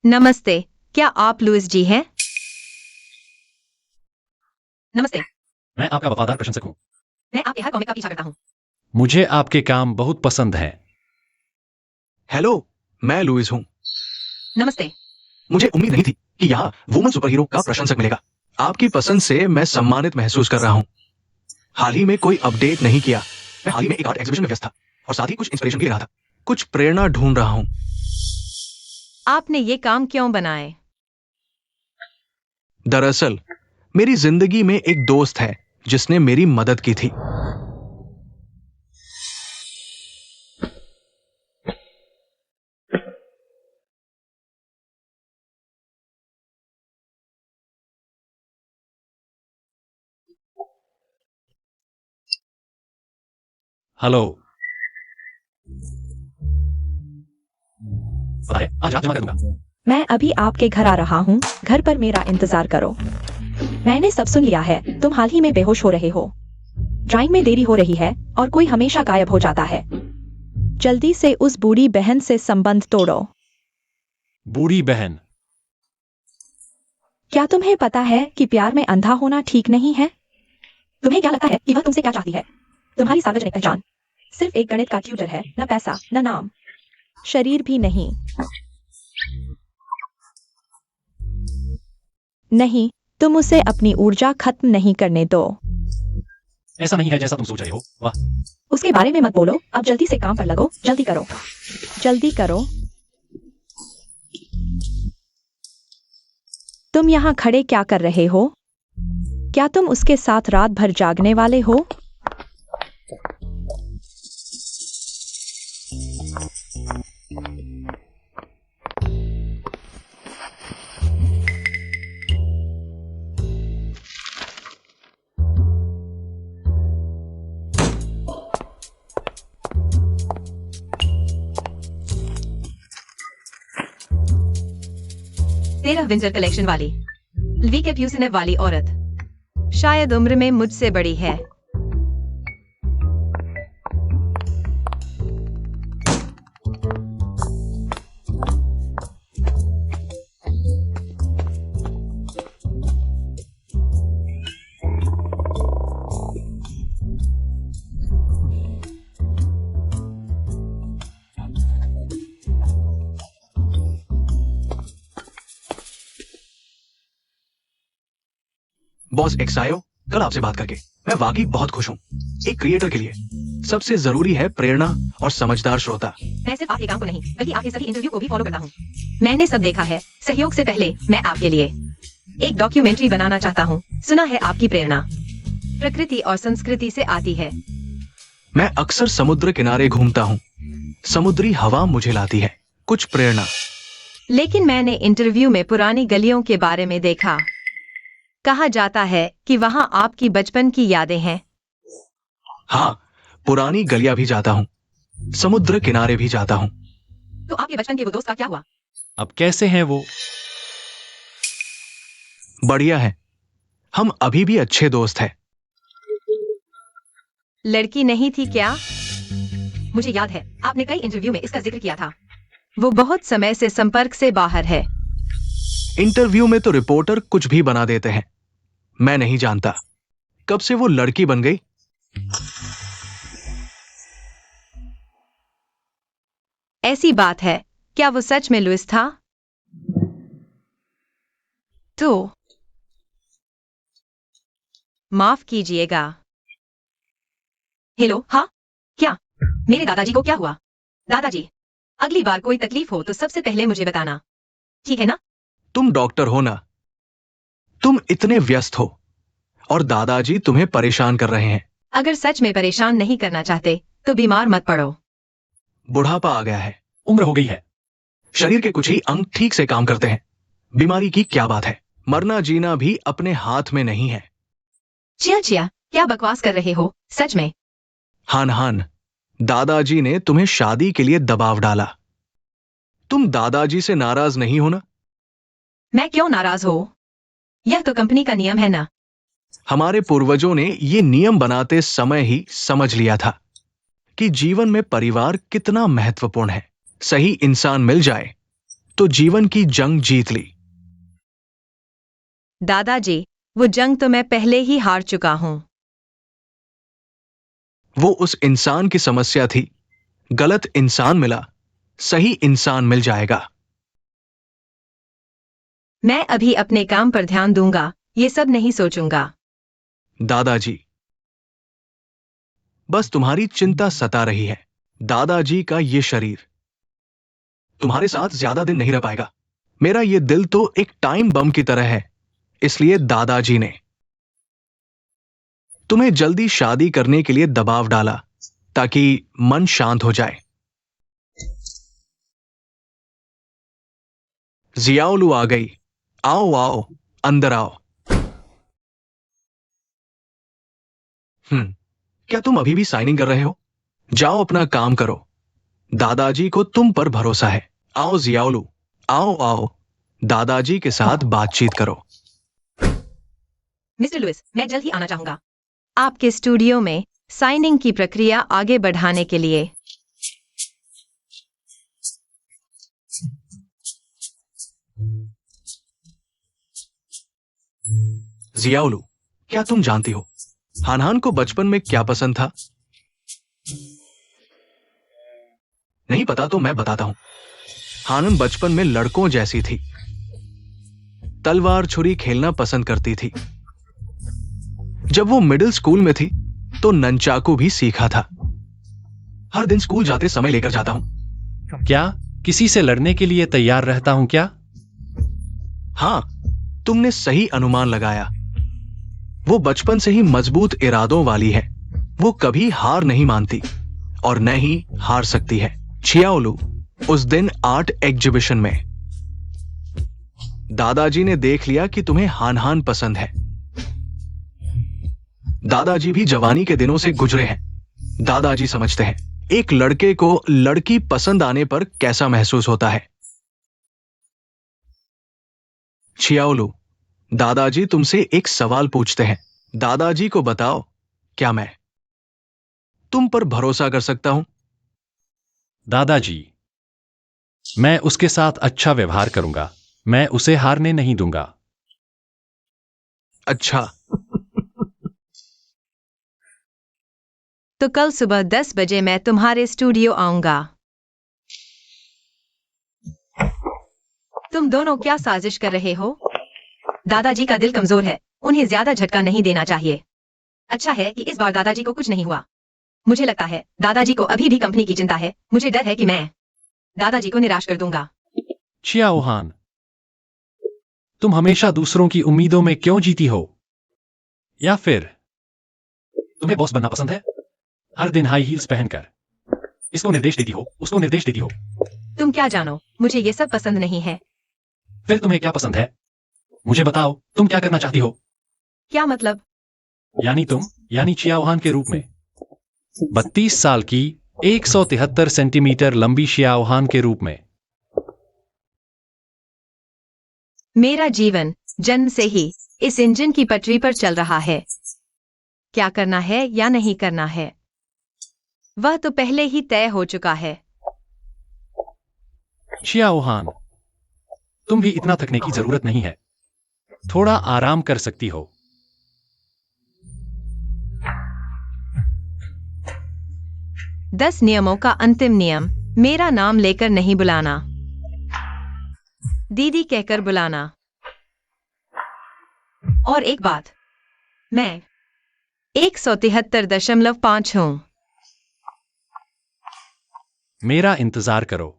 नमस्ते, क्या आप लुइस जी हैं? नमस्ते, मैं आपका वफादार प्रशंसक हूँ। मैं आपके हर कॉमिक का पीछा करता हूँ। मुझे आपके काम बहुत पसंद हैं। हेलो, मैं लुइस हूं। नमस्ते। मुझे उम्मीद नहीं थी कि यहाँ वुमन सुपर हीरो का प्रशंसक मिलेगा। आपकी पसंद से मैं सम्मानित महसूस कर रहा हूँ। हाल ही में कोई अपडेट नहीं किया। मैं हाल ही में एक आर्ट एग्जीबिशन में व्यस्त था और साथ ही कुछ इंस्पिरेशन भी ले रहा था। कुछ प्रेरणा ढूंढ रहा हूँ। आपने ये काम क्यों बनाए? दरअसल मेरी जिंदगी में एक दोस्त है जिसने मेरी मदद की थी। हेलो। पता है, आज रात जमा कर दूंगा। मैं अभी आपके घर आ रहा हूँ। घर पर मेरा इंतजार करो। मैंने सब सुन लिया है। तुम हाल ही में बेहोश हो रहे हो। ड्राइंग में देरी हो रही है और कोई हमेशा गायब हो जाता है। जल्दी से उस बूढ़ी बहन से संबंध तोड़ो। बूढ़ी बहन? क्या तुम्हें पता है कि प्यार में अंधा होना ठीक नहीं है? तुम्हें क्या लगता है कि वह तुमसे क्या चाहती है? तुम्हारी सार्वजनिक पहचान सिर्फ एक गणित का ट्यूटर है, न पैसा, न नाम, शरीर भी नहीं। नहीं, तुम उसे अपनी ऊर्जा खत्म नहीं करने दो। ऐसा नहीं है जैसा तुम सोच रहे हो। वाह। उसके बारे में मत बोलो। अब जल्दी से काम पर लगो। जल्दी करो, जल्दी करो। तुम यहाँ खड़े क्या कर रहे हो? क्या तुम उसके साथ रात भर जागने वाले हो? तेरा विंटर कलेक्शन वाली वी के प्यूसिनेव वाली औरत शायद उम्र में मुझसे बड़ी है। बॉस एक्सायो, कल आपसे बात करके मैं वाकई बहुत खुश हूँ। एक क्रिएटर के लिए सबसे जरूरी है प्रेरणा और समझदार श्रोता। मैं सिर्फ आपके काम को नहीं बल्कि आपके सभी इंटरव्यू को भी फॉलो करता हूँ। मैंने सब देखा है। सहयोग से पहले मैं आपके लिए एक डॉक्यूमेंट्री बनाना चाहता हूँ। सुना है आपकी प्रेरणा प्रकृति और संस्कृति से आती है। मैं अक्सर समुद्र किनारे घूमता हूँ। समुद्री हवा मुझे लाती है कुछ प्रेरणा। लेकिन मैंने इंटरव्यू में पुरानी गलियों के बारे में देखा। कहा जाता है कि वहां आपकी बचपन की यादें हैं। हाँ, पुरानी गलियां भी जाता हूँ, समुद्र किनारे भी जाता हूँ। तो आपके बचपन के वो दोस्त का क्या हुआ? अब कैसे हैं वो? बढ़िया है, हम अभी भी अच्छे दोस्त हैं। लड़की नहीं थी क्या? मुझे याद है आपने कई इंटरव्यू में इसका जिक्र किया था। वो बहुत समय से संपर्क से बाहर है। इंटरव्यू में तो रिपोर्टर कुछ भी बना देते हैं। मैं नहीं जानता कब से वो लड़की बन गई। ऐसी बात है क्या वो सच में लुइस था? तो माफ कीजिएगा। हेलो, हाँ क्या? मेरे दादाजी को क्या हुआ? दादाजी, अगली बार कोई तकलीफ हो तो सबसे पहले मुझे बताना, ठीक है ना? तुम डॉक्टर हो ना? तुम इतने व्यस्त हो और दादाजी तुम्हें परेशान कर रहे हैं। अगर सच में परेशान नहीं करना चाहते तो बीमार मत पड़ो। बुढ़ापा आ गया है, उम्र हो गई है। शरीर के कुछ ही अंग ठीक से काम करते हैं। बीमारी की क्या बात है? मरना जीना भी अपने हाथ में नहीं है। चिया चिया, क्या बकवास कर रहे हो? सच में? हान हान, दादाजी ने तुम्हें शादी के लिए दबाव डाला। तुम दादाजी से नाराज नहीं हो ना? मैं क्यों नाराज हो? यह तो कंपनी का नियम है ना। हमारे पूर्वजों ने ये नियम बनाते समय ही समझ लिया था कि जीवन में परिवार कितना महत्वपूर्ण है। सही इंसान मिल जाए तो जीवन की जंग जीत ली। दादाजी, वो जंग तो मैं पहले ही हार चुका हूं। वो उस इंसान की समस्या थी। गलत इंसान मिला, सही इंसान मिल जाएगा। मैं अभी अपने काम पर ध्यान दूंगा, ये सब नहीं सोचूंगा। दादाजी, बस तुम्हारी चिंता सता रही है। दादाजी का ये शरीर तुम्हारे साथ ज्यादा दिन नहीं रह पाएगा। मेरा ये दिल तो एक टाइम बम की तरह है। इसलिए दादाजी ने तुम्हें जल्दी शादी करने के लिए दबाव डाला ताकि मन शांत हो जाए। जियाओलू आ गई। आओ आओ, अंदर आओ। क्या तुम अभी भी साइनिंग कर रहे हो? जाओ अपना काम करो। दादाजी को तुम पर भरोसा है। आओ जियाओलू, आओ आओ, दादाजी के साथ बातचीत करो। मिस्टर लुइस, मैं जल्द ही आना चाहूंगा आपके स्टूडियो में साइनिंग की प्रक्रिया आगे बढ़ाने के लिए। जियाओलू, क्या तुम जानती हो हानहान को बचपन में क्या पसंद था? नहीं पता तो मैं बताता हूं। हानन बचपन में लड़कों जैसी थी। तलवार छुरी खेलना पसंद करती थी। जब वो मिडिल स्कूल में थी तो ननचाकू भी सीखा था। हर दिन स्कूल जाते समय लेकर जाता हूं। क्या किसी से लड़ने के लिए तैयार रहता हूं क्या? हां, तुमने सही अनुमान लगाया। वो बचपन से ही मजबूत इरादों वाली है। वो कभी हार नहीं मानती और न ही हार सकती है। छियाओलू, उस दिन आर्ट एग्जीबिशन में दादाजी ने देख लिया कि तुम्हें हान हान पसंद है। दादाजी भी जवानी के दिनों से गुजरे हैं। दादाजी समझते हैं एक लड़के को लड़की पसंद आने पर कैसा महसूस होता है। छियाओलू, दादाजी तुमसे एक सवाल पूछते हैं। दादाजी को बताओ, क्या मैं तुम पर भरोसा कर सकता हूं? दादाजी, मैं उसके साथ अच्छा व्यवहार करूंगा। मैं उसे हारने नहीं दूंगा। अच्छा। तो कल सुबह 10 बजे मैं तुम्हारे स्टूडियो आऊंगा। तुम दोनों क्या साजिश कर रहे हो? दादाजी का दिल कमजोर है, उन्हें ज्यादा झटका नहीं देना चाहिए। अच्छा है कि इस बार दादाजी को कुछ नहीं हुआ। मुझे लगता है दादाजी को अभी भी कंपनी की चिंता है। मुझे डर है कि मैं दादाजी को निराश कर दूंगा। छियाओहान, तुम हमेशा दूसरों की उम्मीदों में क्यों जीती हो? या फिर तुम्हें बॉस बनना पसंद है? हर दिन हाई हील्स पहनकर इसको निर्देश देती हो, उसको निर्देश देती हो। तुम क्या जानो, मुझे ये सब पसंद नहीं है। फिर तुम्हें क्या पसंद है? मुझे बताओ, तुम क्या करना चाहती हो? क्या मतलब? यानी छियाओहान के रूप में 32 साल की 173 सेंटीमीटर लंबी छियाओहान के रूप में। मेरा जीवन जन्म से ही इस इंजन की पटरी पर चल रहा है। क्या करना है या नहीं करना है, वह तो पहले ही तय हो चुका है। छियाओहान, तुम भी इतना थकने की जरूरत नहीं है। थोड़ा आराम कर सकती हो। 10 नियमों का अंतिम नियम, मेरा नाम लेकर नहीं बुलाना, दीदी कहकर बुलाना। और एक बात, मैं 173.5 हूं। मेरा इंतजार करो।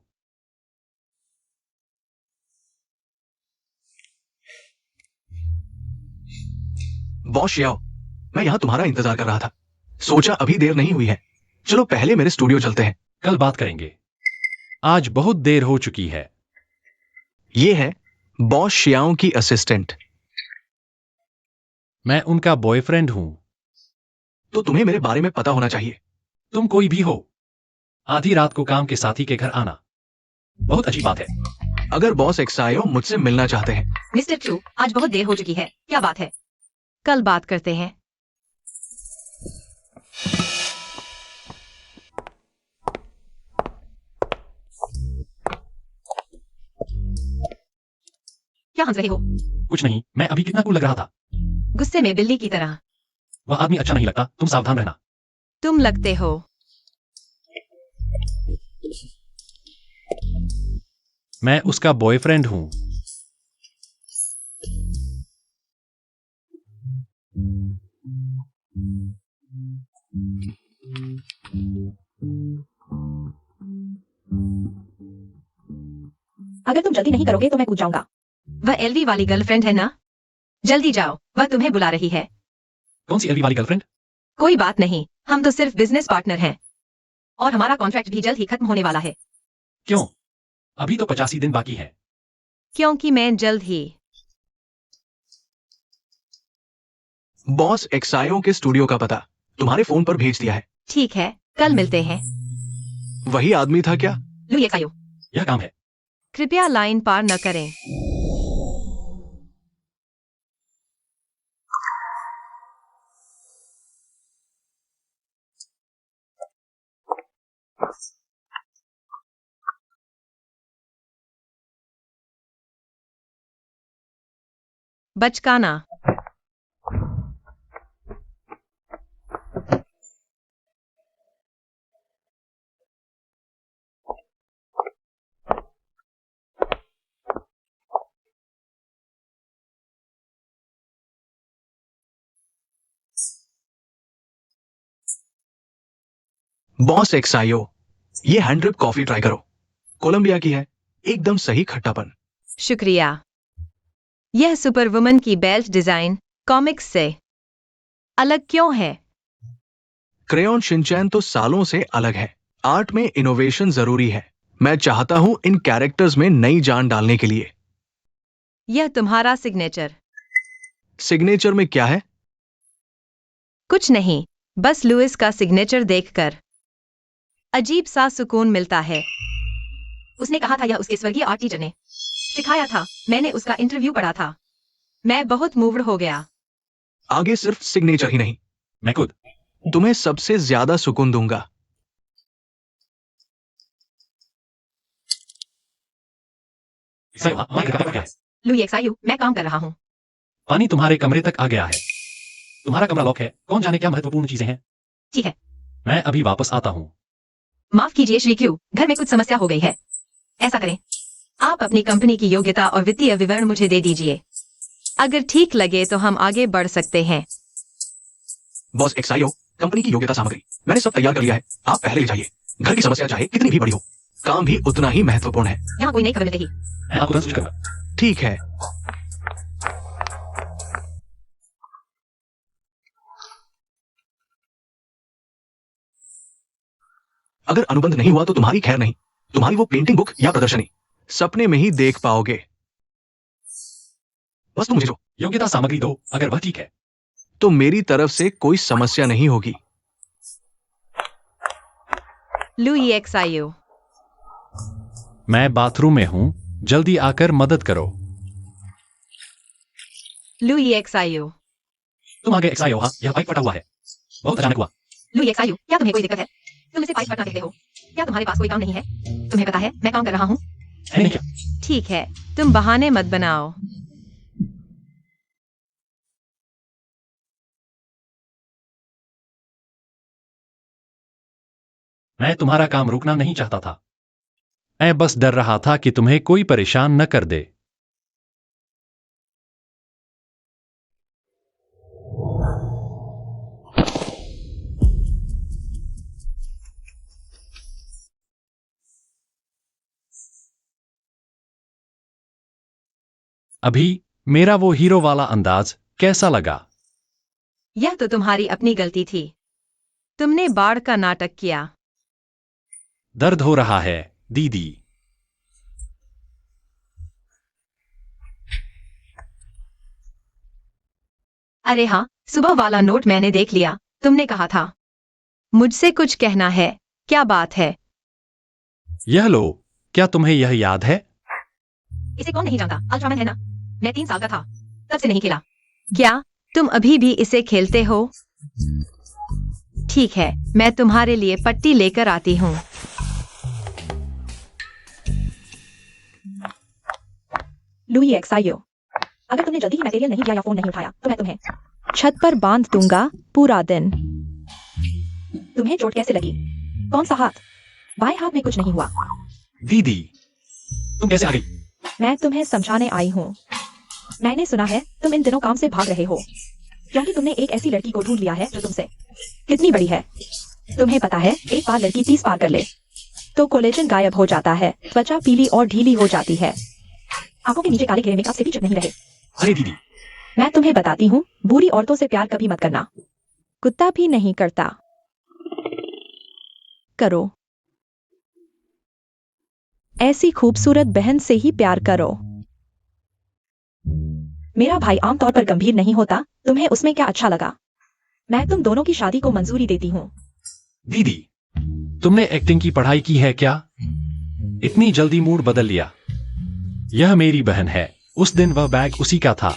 बॉस शियाओ, मैं यहां तुम्हारा इंतजार कर रहा था। सोचा अभी देर नहीं हुई है, चलो पहले मेरे स्टूडियो चलते हैं। कल बात करेंगे, आज बहुत देर हो चुकी है। ये है बॉस शियाओ की असिस्टेंट। मैं उनका बॉयफ्रेंड हूं। तो तुम्हें मेरे बारे में पता होना चाहिए। तुम कोई भी हो, आधी रात को काम के साथी के घर आना बहुत अच्छी बात है। अगर बॉस एक्सायो मुझसे मिलना चाहते हैं। मिस्टर क्यू, आज बहुत देर हो चुकी है, क्या बात है? कल बात करते हैं। क्या हंस रहे हो? कुछ नहीं, मैं अभी कितना कूल लग रहा था। गुस्से में बिल्ली की तरह। वह आदमी अच्छा नहीं लगता, तुम सावधान रहना। तुम लगते हो। मैं उसका बॉयफ्रेंड हूं। अगर तुम जल्दी नहीं करोगे तो मैं कूद जाऊंगा। वह एलवी वाली गर्लफ्रेंड है ना? जल्दी जाओ, वह तुम्हें बुला रही है। कौन सी एलवी वाली गर्लफ्रेंड? कोई बात नहीं, हम तो सिर्फ बिजनेस पार्टनर हैं। और हमारा कॉन्ट्रैक्ट भी जल्द ही खत्म होने वाला है। क्यों? अभी तो 85 दिन बाकी है। क्योंकि मैं जल्द ही बॉस एक्सायो के स्टूडियो का पता तुम्हारे फोन पर भेज दिया है। ठीक है, कल मिलते हैं। वही आदमी था क्या? लुई एक्सायो, यह काम है। कृपया लाइन पार न करें। बचकाना। बॉस एक्सायो, ये हैंड ड्रिप कॉफी ट्राई करो। कोलंबिया की है, एकदम सही खट्टापन। शुक्रिया। यह सुपर वुमन की बेल्ट डिजाइन कॉमिक्स से अलग क्यों है? क्रेयॉन शिनचैन तो सालों से अलग है। आर्ट में इनोवेशन जरूरी है। मैं चाहता हूं इन कैरेक्टर्स में नई जान डालने के लिए। यह तुम्हारा सिग्नेचर। सिग्नेचर में क्या है? कुछ नहीं, बस लुइस का सिग्नेचर देखकर अजीब सा सुकून मिलता है। उसने कहा था यह उसके स्वर्गीय आर्ट टीचर ने सिखाया था। मैंने उसका इंटरव्यू पढ़ा था। मैं बहुत मूव्ड हो गया। आगे सिर्फ सिग्नेचर ही नहीं, मैं खुद। तुम्हें सबसे ज्यादा सुकून दूंगा। हमारे घर क्या है? लुई एक्सायू, मैं काम कर रहा हूँ। पानी तुम्हारे कमरे तक आ गया है। तुम्हारा कमरा लॉक है। कौन जाने क्या महत्वपूर्ण चीजें हैं। ठीक है। मैं अभी वापस आता हूँ। माफ कीजिए श्री क्यू, घर में कुछ समस्या हो गई है। ऐसा करें, आप अपनी कंपनी की योग्यता और वित्तीय विवरण मुझे दे दीजिए। अगर ठीक लगे तो हम आगे बढ़ सकते हैं। बॉस एक्साइओ, कंपनी की योग्यता सामग्री मैंने सब तैयार कर लिया है। आप पहले ले जाइए। घर की समस्या चाहे कितनी भी बड़ी हो, काम भी उतना ही महत्वपूर्ण है। यहाँ कोई नई खबर मिल रही। मैं आपको तुरंत सूचित करूंगा। ठीक है। अगर अनुबंध नहीं हुआ तो तुम्हारी खैर नहीं। तुम्हारी वो पेंटिंग बुक या प्रदर्शनी सपने में ही देख पाओगे। बस तुम मुझे जो योग्यता सामग्री दो। अगर वह ठीक है तो मेरी तरफ से कोई समस्या नहीं होगी। लुई एक्सायू, मैं बाथरूम में हूँ, जल्दी आकर मदद करो। लुई एक्सायू, तुम आगे एक्साइओ। हाँ, यह पाइप फटा हुआ है। बहुत अचानक हुआ। लुई एक्सायू, क्या तुम्हें कोई दिक्कत है? तुम इसे पाइप फटना कहते हो। क्या तुम्हारे पास कोई काम नहीं है? तुम्हें पता है मैं काम कर रहा हूँ। है नहीं क्या? ठीक है, तुम बहाने मत बनाओ। मैं तुम्हारा काम रुकना नहीं चाहता था। मैं बस डर रहा था कि तुम्हें कोई परेशान न कर दे। अभी मेरा वो हीरो वाला अंदाज कैसा लगा? यह तो तुम्हारी अपनी गलती थी। तुमने बाढ़ का नाटक किया। दर्द हो रहा है दीदी। अरे हाँ, सुबह वाला नोट मैंने देख लिया। तुमने कहा था मुझसे कुछ कहना है। क्या बात है? यह लो। क्या तुम्हें यह याद है? इसे कौन नहीं जानता? अल्ट्रामैन है ना? मैं 3 साल का था, तब से नहीं खेला। क्या तुम अभी भी इसे खेलते हो? ठीक है, मैं तुम्हारे लिए पट्टी लेकर आती हूँ। लुई एक्साइयो, अगर तुमने जल्दी ही मटेरियल नहीं दिया या फोन नहीं उठाया तो मैं तुम्हें छत पर बांध दूंगा पूरा दिन। तुम्हें चोट कैसे लगी? कौन सा हाथ? बाएं हाथ में कुछ नहीं हुआ। दीदी, तुम कैसे आ गई? मैं तुम्हें समझाने आई हूँ। मैंने सुना है तुम इन दिनों काम से भाग रहे हो क्योंकि तुमने एक ऐसी लड़की को ढूंढ लिया है जो तुमसे कितनी बड़ी है। तुम्हें पता है एक बार लड़की 30 पार कर ले तो कोलेजन गायब हो जाता है, त्वचा पीली और ढीली हो जाती है, आंखों के नीचे काले घेरे मेकअप से भी चुप नहीं रहे। अरे दीदी, मैं तुम्हें बताती हूँ, बुरी औरतों से प्यार कभी मत करना। कुत्ता भी नहीं करता। करो। ऐसी खूबसूरत बहन से ही प्यार करो। मेरा भाई आमतौर पर गंभीर नहीं होता। तुम्हें उसमें क्या अच्छा लगा? मैं तुम दोनों की शादी को मंजूरी देती हूँ। दीदी, तुमने एक्टिंग की पढ़ाई की है क्या? इतनी जल्दी मूड बदल लिया। यह मेरी बहन है। उस दिन वह बैग उसी का था।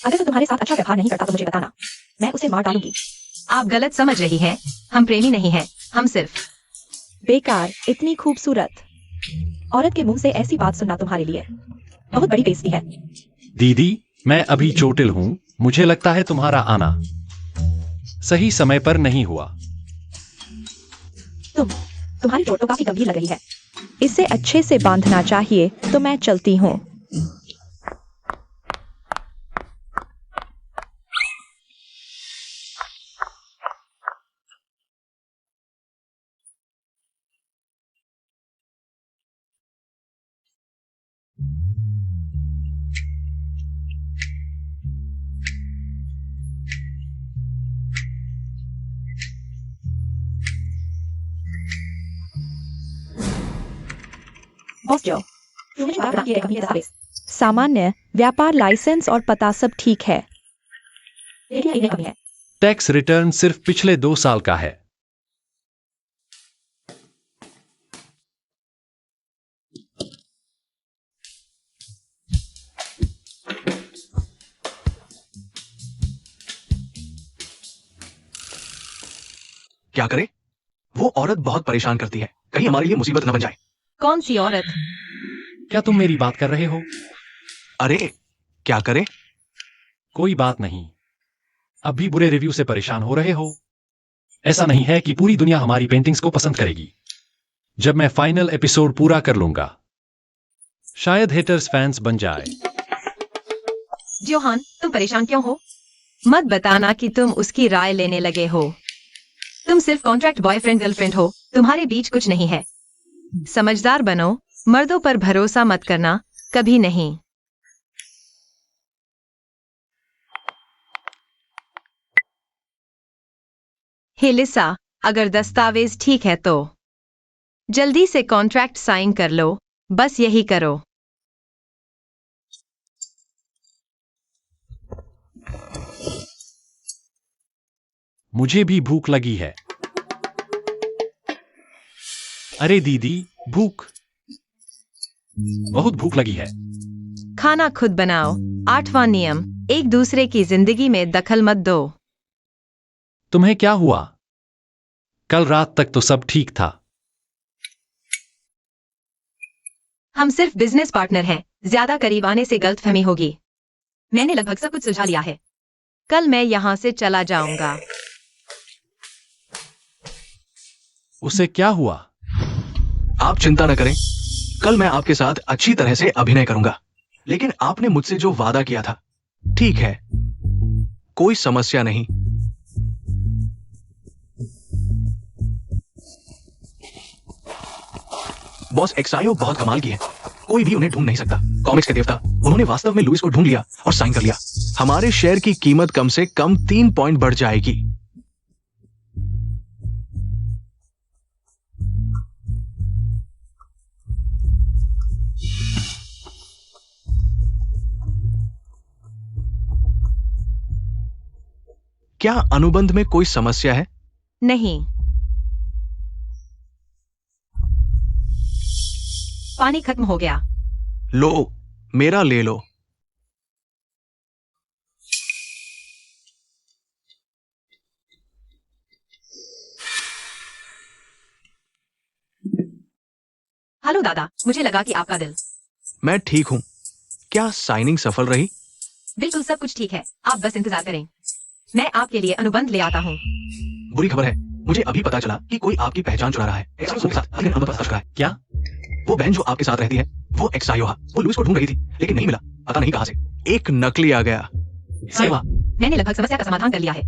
अगर वो तुम्हारे साथ अच्छा व्यवहार नहीं करता तो मुझे बताना, मैं उसे मार डालूंगी। आप गलत समझ रही हैं। हम प्रेमी नहीं हैं, हम सिर्फ। बेकार। इतनी खूबसूरत औरत के मुंह से ऐसी बात सुनना तुम्हारे लिए बहुत बड़ी बेइज्जती है। दीदी, मैं अभी चोटिल हूँ। मुझे लगता है तुम्हारा आना सही समय पर नहीं हुआ। तुम्हारी चोट तो काफी गंभीर लग रही है। इसे अच्छे से बांधना चाहिए। तो मैं चलती हूँ। बॉस जो तुमने द्वारा प्रदान किए गए कंपनी के दस्तावेज, सामान्य व्यापार लाइसेंस और पता सब ठीक है, लेकिन एक नई कमी है। टैक्स रिटर्न सिर्फ पिछले 2 साल का है। क्या करे? वो औरत बहुत परेशान करती है, कहीं हमारे लिए मुसीबत न बन जाए। कौन सी औरत? क्या तुम मेरी बात कर रहे हो? अरे क्या करे? कोई बात नहीं। अब भी बुरे रिव्यू से परेशान हो रहे हो? ऐसा नहीं है कि पूरी दुनिया हमारी पेंटिंग्स को पसंद करेगी। जब मैं फाइनल एपिसोड पूरा कर लूंगा, शायद हेटर्स फैंस बन जाए। जोहान, तुम परेशान क्यों हो? मत बताना कि तुम उसकी राय लेने लगे हो। तुम सिर्फ कॉन्ट्रैक्ट बॉयफ्रेंड गर्लफ्रेंड हो, तुम्हारे बीच कुछ नहीं है। समझदार बनो, मर्दों पर भरोसा मत करना, कभी नहीं। हे लिसा, अगर दस्तावेज ठीक है तो जल्दी से कॉन्ट्रैक्ट साइन कर लो, बस यही करो। मुझे भी भूख लगी है। अरे दीदी, बहुत भूख लगी है। खाना खुद बनाओ। 8वां नियम, एक दूसरे की जिंदगी में दखल मत दो। तुम्हें क्या हुआ? कल रात तक तो सब ठीक था। हम सिर्फ बिजनेस पार्टनर हैं, ज्यादा करीब आने से गलतफहमी होगी। मैंने लगभग सब कुछ सुलझा लिया है। कल मैं यहाँ से चला जाऊंगा। उसे क्या हुआ? आप चिंता न करें, कल मैं आपके साथ अच्छी तरह से अभिनय करूंगा। लेकिन आपने मुझसे जो वादा किया था, ठीक है, कोई समस्या नहीं। बॉस, एक्सायो बहुत कमाल की है, कोई भी उन्हें ढूंढ नहीं सकता। कॉमिक्स के देवता, उन्होंने वास्तव में लुइस को ढूंढ लिया और साइन कर लिया। हमारे शेयर की कीमत कम से कम 3 पॉइंट बढ़ जाएगी। क्या अनुबंध में कोई समस्या है? नहीं। पानी खत्म हो गया। लो, मेरा ले लो। हेलो दादा, मुझे लगा कि आपका दिल। मैं ठीक हूं। क्या साइनिंग सफल रही? बिल्कुल सब कुछ ठीक है, आप बस इंतजार करें। मैं आपके लिए अनुबंध ले आता हूँ। बुरी खबर है, मुझे अभी पता चला कि कोई आपकी पहचान चुरा रहा है। एक्सायो के साथ अपने अनुबंध पर है। क्या? वो बहन जो आपके साथ रहती है, वो एक्सायो है। वो लुइस को ढूंढ रही थी, लेकिन नहीं मिला, पता नहीं कहां से। एक नकली आ गया। साइवा, मैंने लगभग समस्या का समाधान कर लिया है।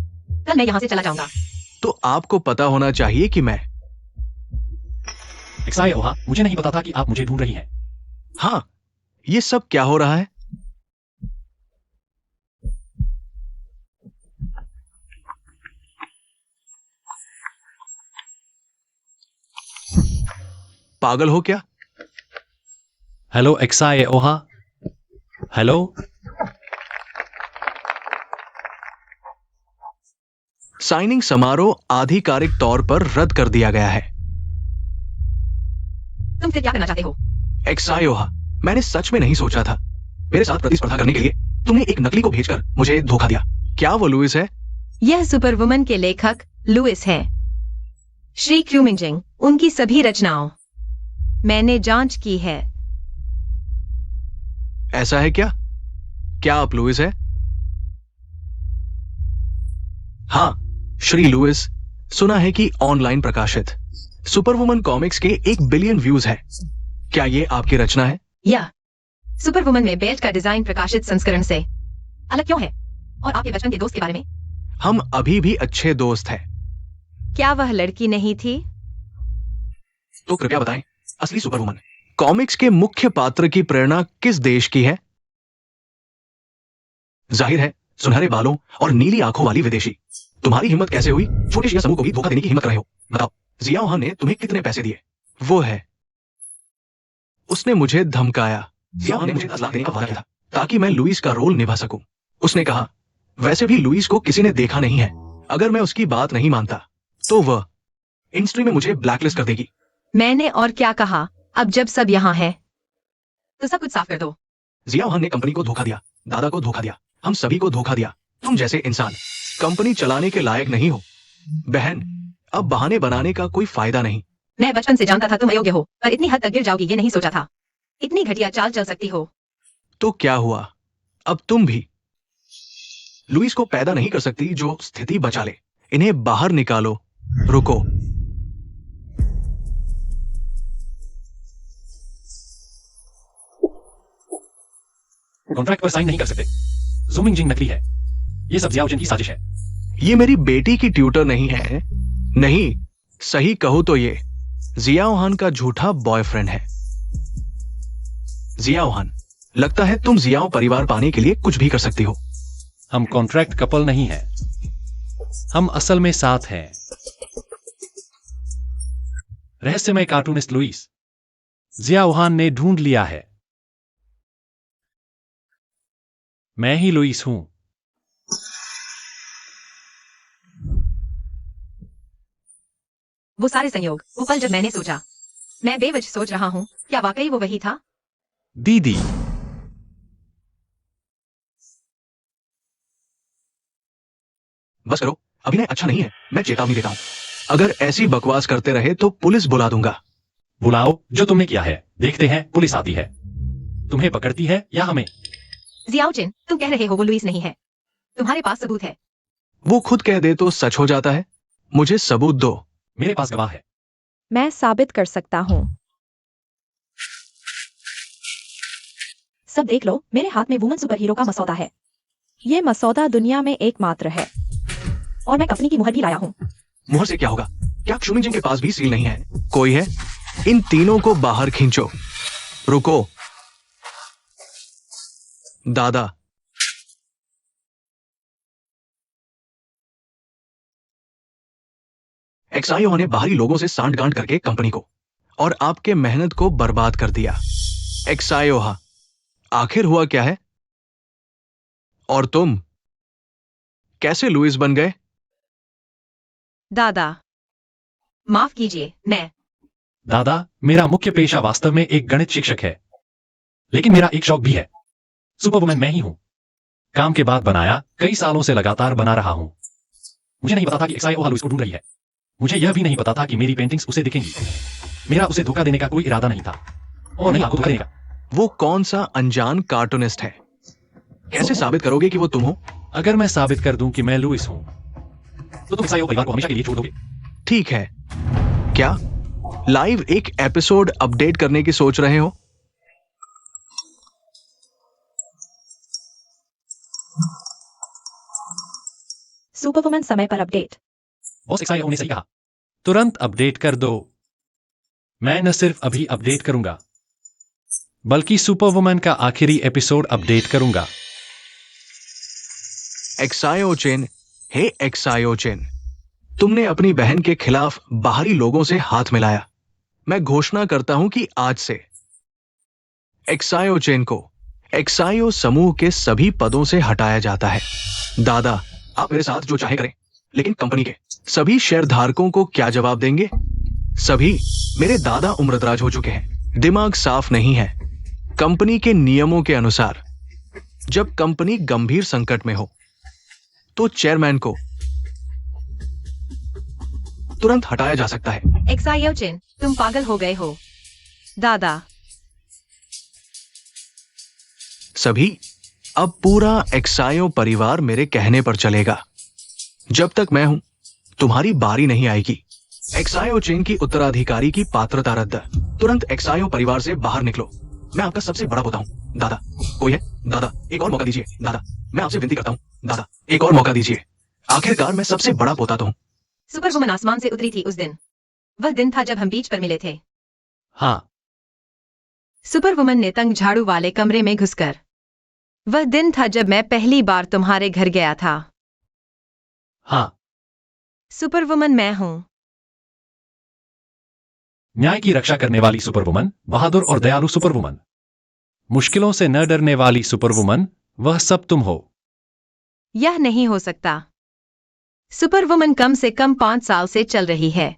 कल मैं यहाँ से चला जाऊंगा। तो आपको पता होना चाहिए कि मैं। एक्सायो, मुझे नहीं पता था कि आप मुझे ढूंढ रही हैं। हाँ, ये सब क्या हो रहा है? पागल हो क्या? Hello एक्सायो, hello. साइनिंग समारोह आधिकारिक तौर पर रद्द कर दिया गया है। तुम फिर क्या करना चाहते हो? एक्सायो, मैंने सच में नहीं सोचा था। मेरे साथ प्रतिस्पर्धा करने के लिए तुमने एक नकली को भेजकर मुझे धोखा दिया। क्या वो लुइस है? यह सुपरवुमन के लेखक लुइस हैं। श्री क्यूमिंजिंग, उनकी सभी रचनाओं मैंने जांच की है। ऐसा है क्या? क्या आप लुइस है? हाँ, श्री लुइस। सुना है कि ऑनलाइन प्रकाशित सुपरवुमन कॉमिक्स के 1 बिलियन व्यूज है। क्या ये आपकी रचना है? या सुपरवुमन में बेल्ट का डिजाइन प्रकाशित संस्करण से अलग क्यों है? और आपके बचपन के दोस्त के बारे में? हम अभी भी अच्छे दोस्त हैं। क्या वह लड़की नहीं थी? तो कृपया बताएं, असली सुपरवुमन कॉमिक्स के मुख्य पात्र की प्रेरणा किस देश की है? जाहिर है, सुनहरे बालों और नीली आंखों वाली विदेशी। तुम्हारी हिम्मत कैसे हुई छोटे शिया समूह को भी धोखा देने की हिम्मत कर रहे हो? बताओ, जिया वहां ने तुम्हें कितने पैसे दिए? वो है उसने मुझे धमकाया। जियाओ ने मुझे 10 लाख देने का वादा किया था ताकि मैं लुइस का रोल निभा सकूं। उसने कहा, वैसे भी लुइस को किसी ने देखा नहीं है। अगर मैं उसकी बात नहीं मानता तो वह इंडस्ट्री में मुझे ब्लैकलिस्ट कर देगी। मैंने और क्या कहा? अब जब सब यहाँ है तो सब कुछ साफ कर दो। जियाओ हान ने कंपनी को धोखा दिया, दादा को धोखा दिया, हम सभी को धोखा दिया। तुम जैसे इंसान कंपनी चलाने के लायक नहीं हो। बहन, अब बहाने बनाने का कोई फायदा नहीं। मैं बचपन से जानता था तुम अयोग्य हो, पर इतनी हद तक गिर जाओगी ये नहीं सोचा था। इतनी घटिया चाल चल सकती हो। तो क्या हुआ? अब तुम भी लुइस को पैदा नहीं कर सकती जो स्थिति बचा ले। इन्हें बाहर निकालो। रुको। कॉन्ट्रैक्ट पर साइन नहीं कर सकते। जूमिंग जिंग नकली है। ये सब जियाओ जिन की साजिश है। ये मेरी बेटी की ट्यूटर नहीं है। नहीं, सही कहूं तो ये जियाओ हान का झूठा बॉयफ्रेंड है। जियाओ हान, लगता है तुम जियाओ परिवार पाने के लिए कुछ भी कर सकती हो। हम कॉन्ट्रैक्ट कपल नहीं हैं। हम असल में साथ हैं। रहस्यमय कार्टूनिस्ट लुइस जियाओ हान ने ढूंढ लिया है। मैं ही लुइस हूं। वो सारे संयोग, वो पल जब मैंने सोचा, मैं बेवजह सोच रहा हूँ, क्या वाकई वो वही था? दीदी, बस करो, अभिनय अच्छा नहीं है। मैं चेतावनी देता हूं, अगर ऐसी बकवास करते रहे तो पुलिस बुला दूंगा। बुलाओ, जो तुमने किया है। देखते हैं पुलिस आती है, तुम्हें पकड़ती है या हमें। जियाओ चिन, तुम कह रहे हो वो लुइस नहीं है। तुम्हारे पास सबूत है? वो खुद कह दे तो सच हो जाता है। मुझे सबूत दो। मेरे पास गवाह है। मैं साबित कर सकता हूँ। सब देख लो, मेरे हाथ में वुमन सुपर हीरो का मसौदा है। ये मसौदा दुनिया में एकमात्र है और मैं कंपनी की मुहर भी लाया हूँ। मुहर से क्या होगा? क्या क्षुमिंग जिन के पास भी सील नहीं है? कोई है? इन तीनों को बाहर खींचो। रुको। दादा, एक्साइओ ने बाहरी लोगों से सांठ-गांठ करके कंपनी को और आपके मेहनत को बर्बाद कर दिया। एक्साइओहा, आखिर हुआ क्या है? और तुम कैसे लुइस बन गए? दादा, माफ कीजिए, मैं दादा, मेरा मुख्य पेशा वास्तव में एक गणित शिक्षक है, लेकिन मेरा एक शौक भी है। सुपरवुमन मैं ही हूं। काम के बाद बनाया, कई सालों से लगातार बना रहा हूं। मुझे नहीं पता था कि एक्साइओहा लुइस को ढूंढ रही है। मुझे यह भी नहीं पता था कि मेरी पेंटिंग्स उसे दिखेंगी। मेरा उसे धोखा देने का कोई इरादा नहीं था, और नहीं आपको धोखा देने का। वो कौन सा अनजान कार्टूनिस्ट है? कैसे साबित करोगे कि वो तुम हो? अगर मैं साबित कर दूं कि मैं लुइस हूं, तो तुम एक्साइओ परिवार को हमेशा के लिए छोड़ दोगे। ठीक है। क्या लाइव एक एपिसोड अपडेट करने की सोच रहे हो? सुपरवुमन समय पर अपडेट। बॉस एक्साइओ ने सही कहा, तुरंत अपडेट कर दो। मैं न सिर्फ अभी अपडेट करूंगा, बल्कि सुपरवुमन का आखिरी एपिसोड अपडेट करूंगा। एक्साइओ चेन, हे एक्साइओ चेन, तुमने अपनी बहन के खिलाफ बाहरी लोगों से हाथ मिलाया। मैं घोषणा करता हूं कि आज से एक्साइओ चेन को एक्साइओ समूह के सभी पदों से हटाया जाता है। दादा, आप मेरे साथ जो चाहे करें, लेकिन कंपनी के सभी शेयरधारकों को क्या जवाब देंगे? सभी मेरे दादा उम्रदराज हो चुके हैं, दिमाग साफ नहीं है। कंपनी के नियमों के अनुसार जब कंपनी गंभीर संकट में हो तो चेयरमैन को तुरंत हटाया जा सकता है। एक्साइओ चिन, तुम पागल हो गए हो। दादा, सभी, अब पूरा एक्साइओ परिवार मेरे कहने पर चलेगा। जब तक मैं हूं, तुम्हारी बारी नहीं आएगी। एक्साइओ चेन की उत्तराधिकारी की पात्रता रद्द। तुरंत एक्साइओ परिवार से बाहर निकलो। मैं आपका सबसे बड़ा पोता हूं। दादा, कोई है? दादा, एक और मौका दीजिए। दादा, मैं आपसे विनती करता हूं। दादा, एक और मौका दीजिए। आखिरकार मैं सबसे बड़ा पोता तो हूं। सुपरवुमन आसमान से उतरी थी उस दिन। वह दिन था जब हम बीच पर मिले थे। हाँ, सुपरवुमन ने तंग झाड़ू वाले कमरे में घुसकर। वह दिन था जब मैं पहली बार तुम्हारे घर गया था। हाँ, सुपरवुमन मैं हूं। न्याय की रक्षा करने वाली सुपरवुमन, बहादुर और दयालु सुपरवुमन, मुश्किलों से न डरने वाली सुपरवुमन, वह सब तुम हो। यह नहीं हो सकता। सुपरवुमन कम से कम 5 साल से चल रही है।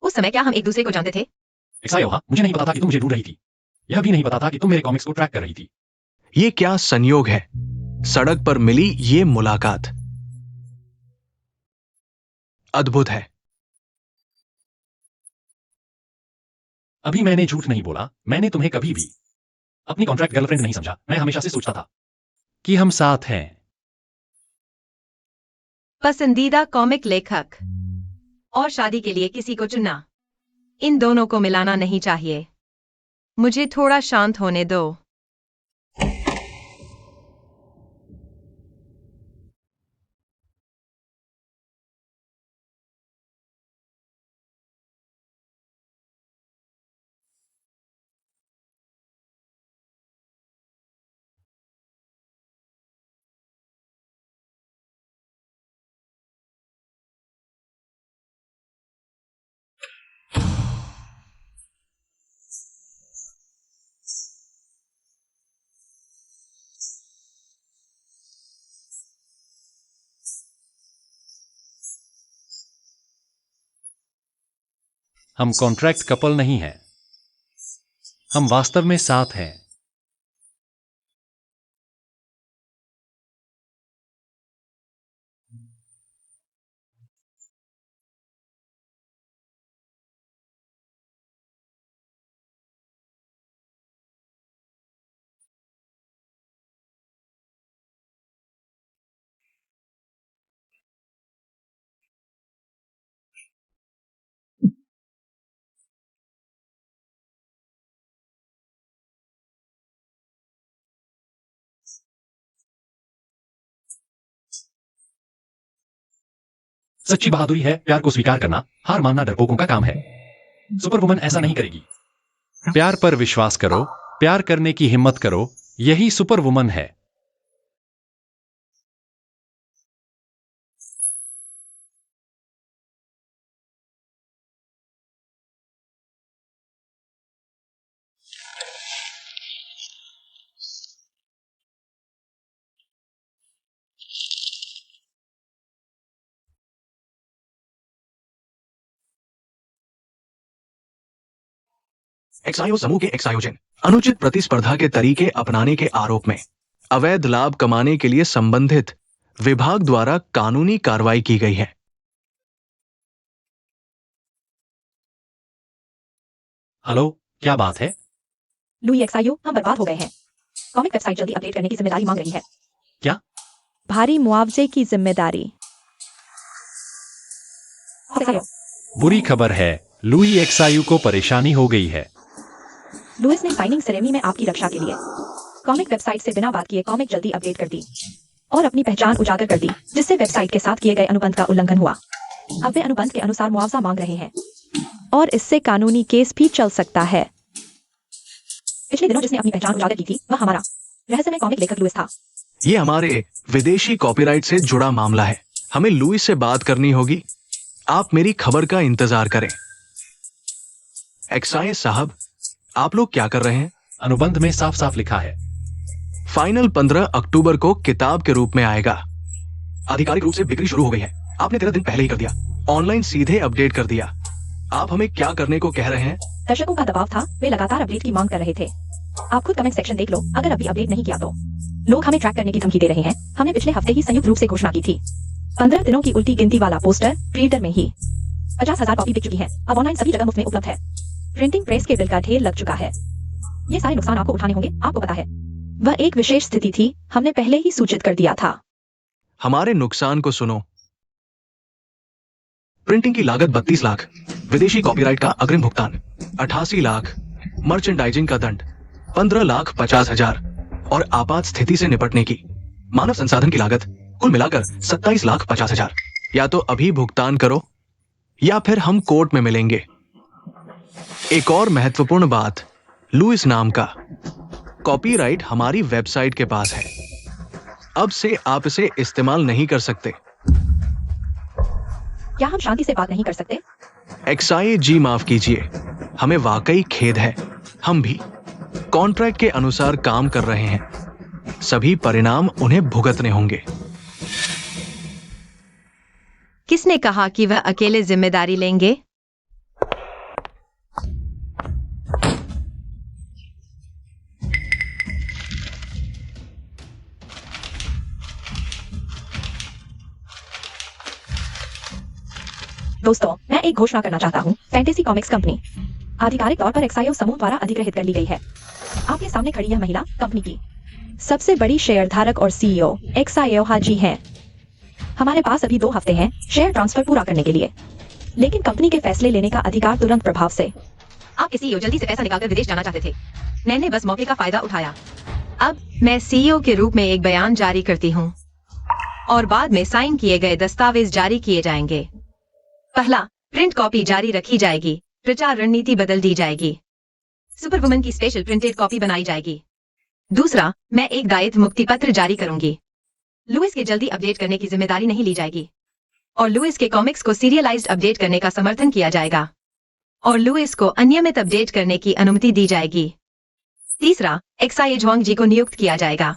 उस समय क्या हम एक दूसरे को जानते थे? एक्सायो, हाँ, मुझे नहीं पता था कि तुम मुझे ढूंढ रही थी। यह भी नहीं पता था कि तुम मेरे कॉमिक्स को ट्रैक कर रही थी। ये क्या संयोग है, सड़क पर मिली ये मुलाकात अद्भुत है। अभी मैंने झूठ नहीं बोला। मैंने तुम्हें कभी भी अपनी कॉन्ट्रैक्ट गर्लफ्रेंड नहीं समझा। मैं हमेशा से सोचता था कि हम साथ हैं। पसंदीदा कॉमिक लेखक और शादी के लिए किसी को चुनना, इन दोनों को मिलाना नहीं चाहिए। मुझे थोड़ा शांत होने दो। हम कॉन्ट्रैक्ट कपल नहीं हैं। हम वास्तव में साथ हैं। सच्ची बहादुरी है प्यार को स्वीकार करना। हार मानना डरपोकों का काम है। सुपरवुमन ऐसा नहीं करेगी। प्यार पर विश्वास करो, प्यार करने की हिम्मत करो, यही सुपरवुमन है। एक्सायो समूह के एक्सायोजन अनुचित प्रतिस्पर्धा के तरीके अपनाने के आरोप में अवैध लाभ कमाने के लिए संबंधित विभाग द्वारा कानूनी कार्रवाई की गई है। हेलो, क्या बात है? लुई एक्सायो, हम बर्बाद हो गए हैं। कॉमिक वेबसाइट जल्दी अपडेट करने की जिम्मेदारी मांग रही है। क्या? भारी मुआवजे की जिम्मेदारी। एक्सायो, बुरी खबर है, लुई एक्सायू को परेशानी हो गई है। लुइस ने साइनिंग सेरेमनी में आपकी रक्षा के लिए कॉमिक वेबसाइट से बिना बात किए कॉमिक जल्दी अपडेट कर दी और अपनी पहचान उजागर कर दी, जिससे वेबसाइट के साथ किए गए अनुबंध का उल्लंघन हुआ। अब वे अनुबंध के अनुसार मुआवजा मांग रहे हैं और इससे कानूनी केस भी चल सकता है। पिछले दिनों जिसने अपनी पहचान उजागर की थी वह हमारा रहस्यमय कॉमिक लेखक लुइस था। ये हमारे विदेशी कॉपीराइट से जुड़ा मामला है। हमें लुइस से बात करनी होगी। आप मेरी खबर का इंतजार करें। एक्साइज साहब, आप लोग क्या कर रहे हैं? अनुबंध में साफ साफ लिखा है फाइनल 15 अक्टूबर को किताब के रूप में आएगा। आधिकारिक रूप से बिक्री शुरू हो गई है। आपने 13 दिन पहले ही कर दिया। ऑनलाइन सीधे अपडेट कर दिया। आप हमें क्या करने को कह रहे हैं? दर्शकों का दबाव था, वे लगातार अपडेट की मांग कर रहे थे। आप खुद कमेंट सेक्शन देख लो। अगर अभी अपडेट नहीं किया तो लोग हमें ट्रैक करने की धमकी दे रहे हैं। हमने पिछले हफ्ते ही संयुक्त रूप से घोषणा की थी। 15 दिनों की उल्टी गिनती वाला पोस्टर प्रिंटर में ही 50,000 कॉपी बिक चुकी है। अब ऑनलाइन सभी जगह मुफ्त में उपलब्ध है। प्रिंटिंग प्रेस के बिल का ढेर लग चुका है। ये सारे नुकसान आपको उठाने होंगे, आपको पता है। वह एक विशेष स्थिति थी, हमने पहले ही सूचित कर दिया था। हमारे नुकसान को सुनो। प्रिंटिंग की लागत 32 लाख, विदेशी कॉपीराइट का अग्रिम भुगतान 88 लाख, मर्चेंडाइजिंग का दंड 15,50,000 और आपात स्थिति से निपटने की मानव संसाधन की लागत कुल मिलाकर 27,50,000। या तो अभी भुगतान करो या फिर हम कोर्ट में मिलेंगे। एक और महत्वपूर्ण बात, लुइस नाम का कॉपीराइट हमारी वेबसाइट के पास है। अब से आप इसे इस्तेमाल नहीं कर सकते। क्या हम शांति से बात नहीं कर सकते? एक्साई जी माफ कीजिए, हमें वाकई खेद है। हम भी कॉन्ट्रैक्ट के अनुसार काम कर रहे हैं। सभी परिणाम उन्हें भुगतने होंगे। किसने कहा कि वह अकेले जिम्मेदारी लेंगे? दोस्तों, मैं एक घोषणा करना चाहता हूँ। फैंटेसी कॉमिक्स कंपनी आधिकारिक तौर पर एक्साइओ समूह द्वारा अधिग्रहित कर ली गई है। आपके सामने खड़ी यह महिला कंपनी की सबसे बड़ी शेयरधारक और सीईओ एक्साइओ हाजी हैं। हमारे पास अभी 2 हफ्ते हैं शेयर ट्रांसफर पूरा करने के लिए, लेकिन कंपनी के फैसले लेने का अधिकार तुरंत प्रभाव से। आपके सीईओ जल्दी से पैसा निकालकर विदेश जाना चाहते थे। मैंने बस मौके का फायदा उठाया। अब मैं सीईओ के रूप में एक बयान जारी करती हूँ और बाद में साइन किए गए दस्तावेज जारी किए जाएंगे। पहला, प्रिंट कॉपी जारी रखी जाएगी। प्रचार रणनीति बदल दी जाएगी। सुपरवुमन की स्पेशल प्रिंटेड कॉपी बनाई जाएगी। दूसरा, मैं एक दायित्व मुक्ति पत्र जारी करूंगी। लुइस के जल्दी अपडेट करने की जिम्मेदारी नहीं ली जाएगी और लुइस के कॉमिक्स को सीरियलाइज्ड अपडेट करने का समर्थन किया जाएगा और लुइस को अनियमित अपडेट करने की अनुमति दी जाएगी। तीसरा, एक्साई ज्वांग जी को नियुक्त किया जाएगा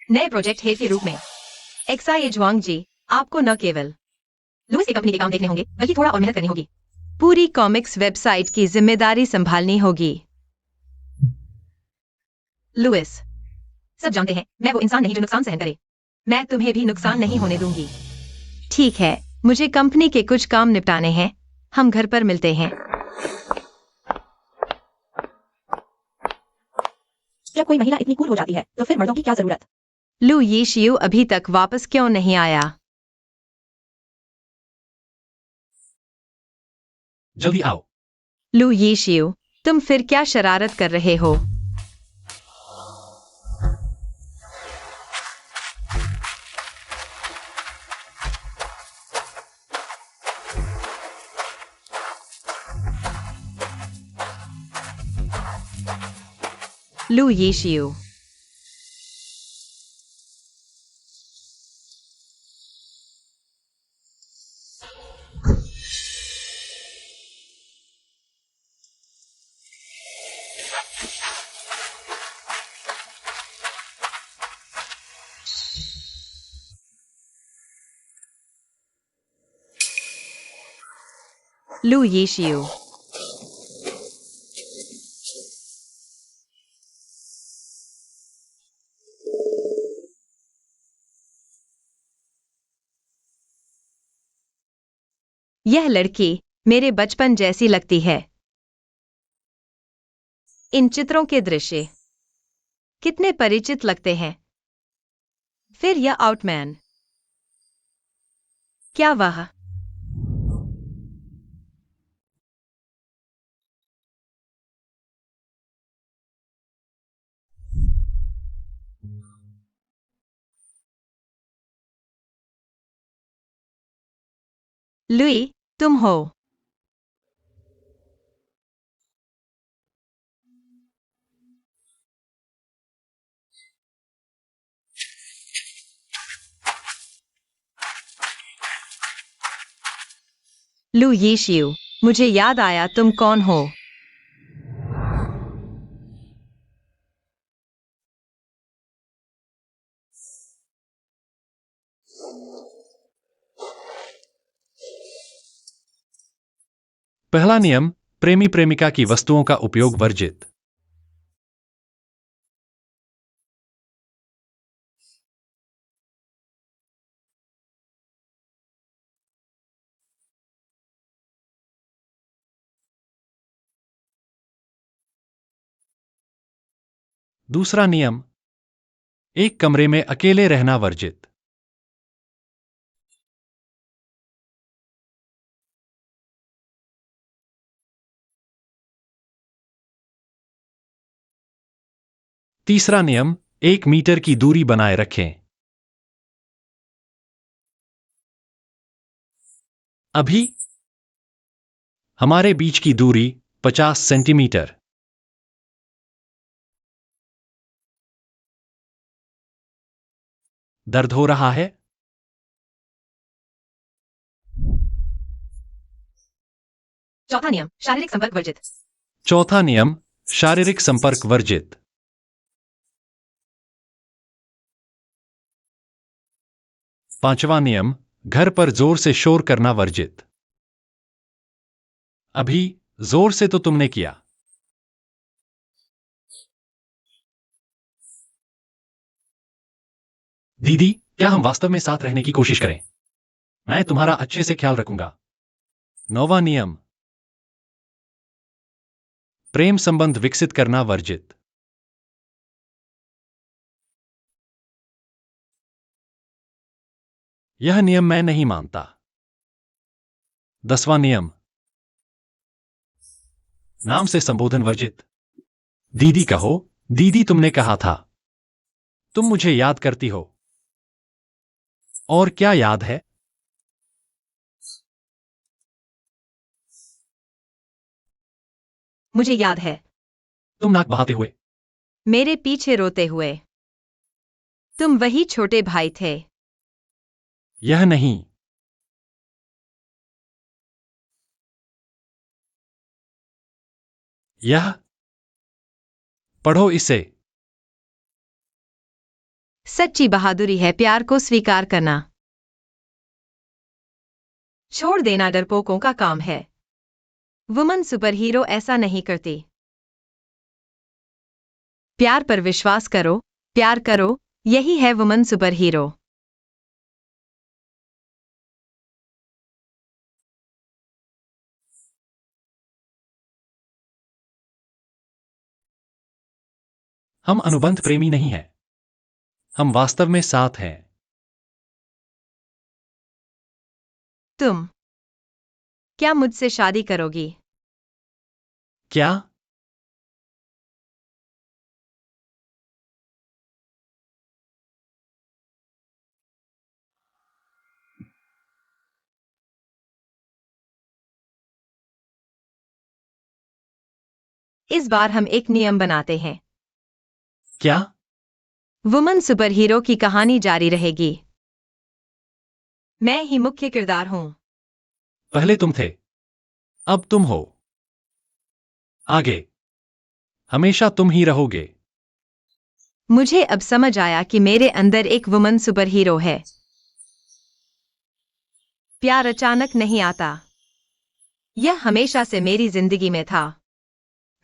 नए प्रोजेक्ट हेड के रूप में। एक्साई ज्वांग जी, आपको न केवल लुइस की कंपनी के काम देखने होंगे बल्कि थोड़ा और मेहनत करनी होगी। पूरी कॉमिक्स वेबसाइट की जिम्मेदारी संभालनी होगी। लुइस, सब जानते हैं मैं वो इंसान नहीं जो नुकसान सहन करे। मैं तुम्हें भी नुकसान नहीं होने दूंगी। ठीक है, मुझे कंपनी के कुछ काम निपटाने हैं। हम घर पर मिलते हैं। जब कोई महिला इतनी कूल हो जाती है तो फिर मर्दों की क्या जरूरत? लू यीशियू अभी तक वापस क्यों नहीं आया? जल्दी आओ। लू यीशियू, तुम फिर क्या शरारत कर रहे हो? लू यीशियू, लू यीशियू, यह लड़की मेरे बचपन जैसी लगती है। इन चित्रों के दृश्य कितने परिचित लगते हैं। फिर यह आउटमैन, क्या वह लुई तुम हो? लू यीशियू, मुझे याद आया तुम कौन हो। पहला नियम, प्रेमी प्रेमिका की वस्तुओं का उपयोग वर्जित। दूसरा नियम, एक कमरे में अकेले रहना वर्जित। तीसरा नियम, 1 मीटर की दूरी बनाए रखें। अभी हमारे बीच की दूरी 50 सेंटीमीटर। दर्द हो रहा है? चौथा नियम शारीरिक संपर्क वर्जित। चौथा नियम शारीरिक संपर्क वर्जित। पांचवा नियम घर पर जोर से शोर करना वर्जित। अभी जोर से तो तुमने किया। दीदी, क्या हम वास्तव में साथ रहने की कोशिश करें? मैं तुम्हारा अच्छे से ख्याल रखूंगा। नौवां नियम प्रेम संबंध विकसित करना वर्जित। यह नियम मैं नहीं मानता। 10वां नियम नाम से संबोधन वर्जित। दीदी कहो, दीदी तुमने कहा था। तुम मुझे याद करती हो। और क्या याद है? मुझे याद है। तुम नाक बहाते हुए। मेरे पीछे रोते हुए। तुम वही छोटे भाई थे। यह नहीं। यह पढ़ो इसे। सच्ची बहादुरी है प्यार को स्वीकार करना। छोड़ देना डरपोकों का काम है। वुमन सुपर हीरो ऐसा नहीं करती। प्यार पर विश्वास करो, प्यार करो, यही है वुमन सुपर हीरो। हम अनुबंध प्रेमी नहीं हैं। हम वास्तव में साथ हैं। तुम क्या मुझसे शादी करोगी? क्या? इस बार हम एक नियम बनाते हैं। क्या? वुमन सुपर हीरो की कहानी जारी रहेगी। मैं ही मुख्य किरदार हूं। पहले तुम थे, अब तुम हो। आगे हमेशा तुम ही रहोगे। मुझे अब समझ आया कि मेरे अंदर एक वुमन सुपर हीरो है। प्यार अचानक नहीं आता। यह हमेशा से मेरी जिंदगी में था।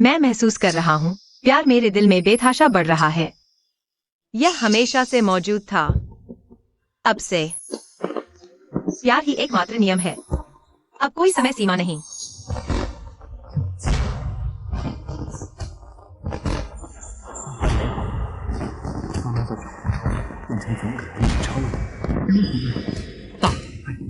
मैं महसूस कर रहा हूं, प्यार मेरे दिल में बेतहाशा बढ़ रहा है। यह हमेशा से मौजूद था। अब से प्यार ही एकमात्र नियम है। अब कोई समय सीमा नहीं।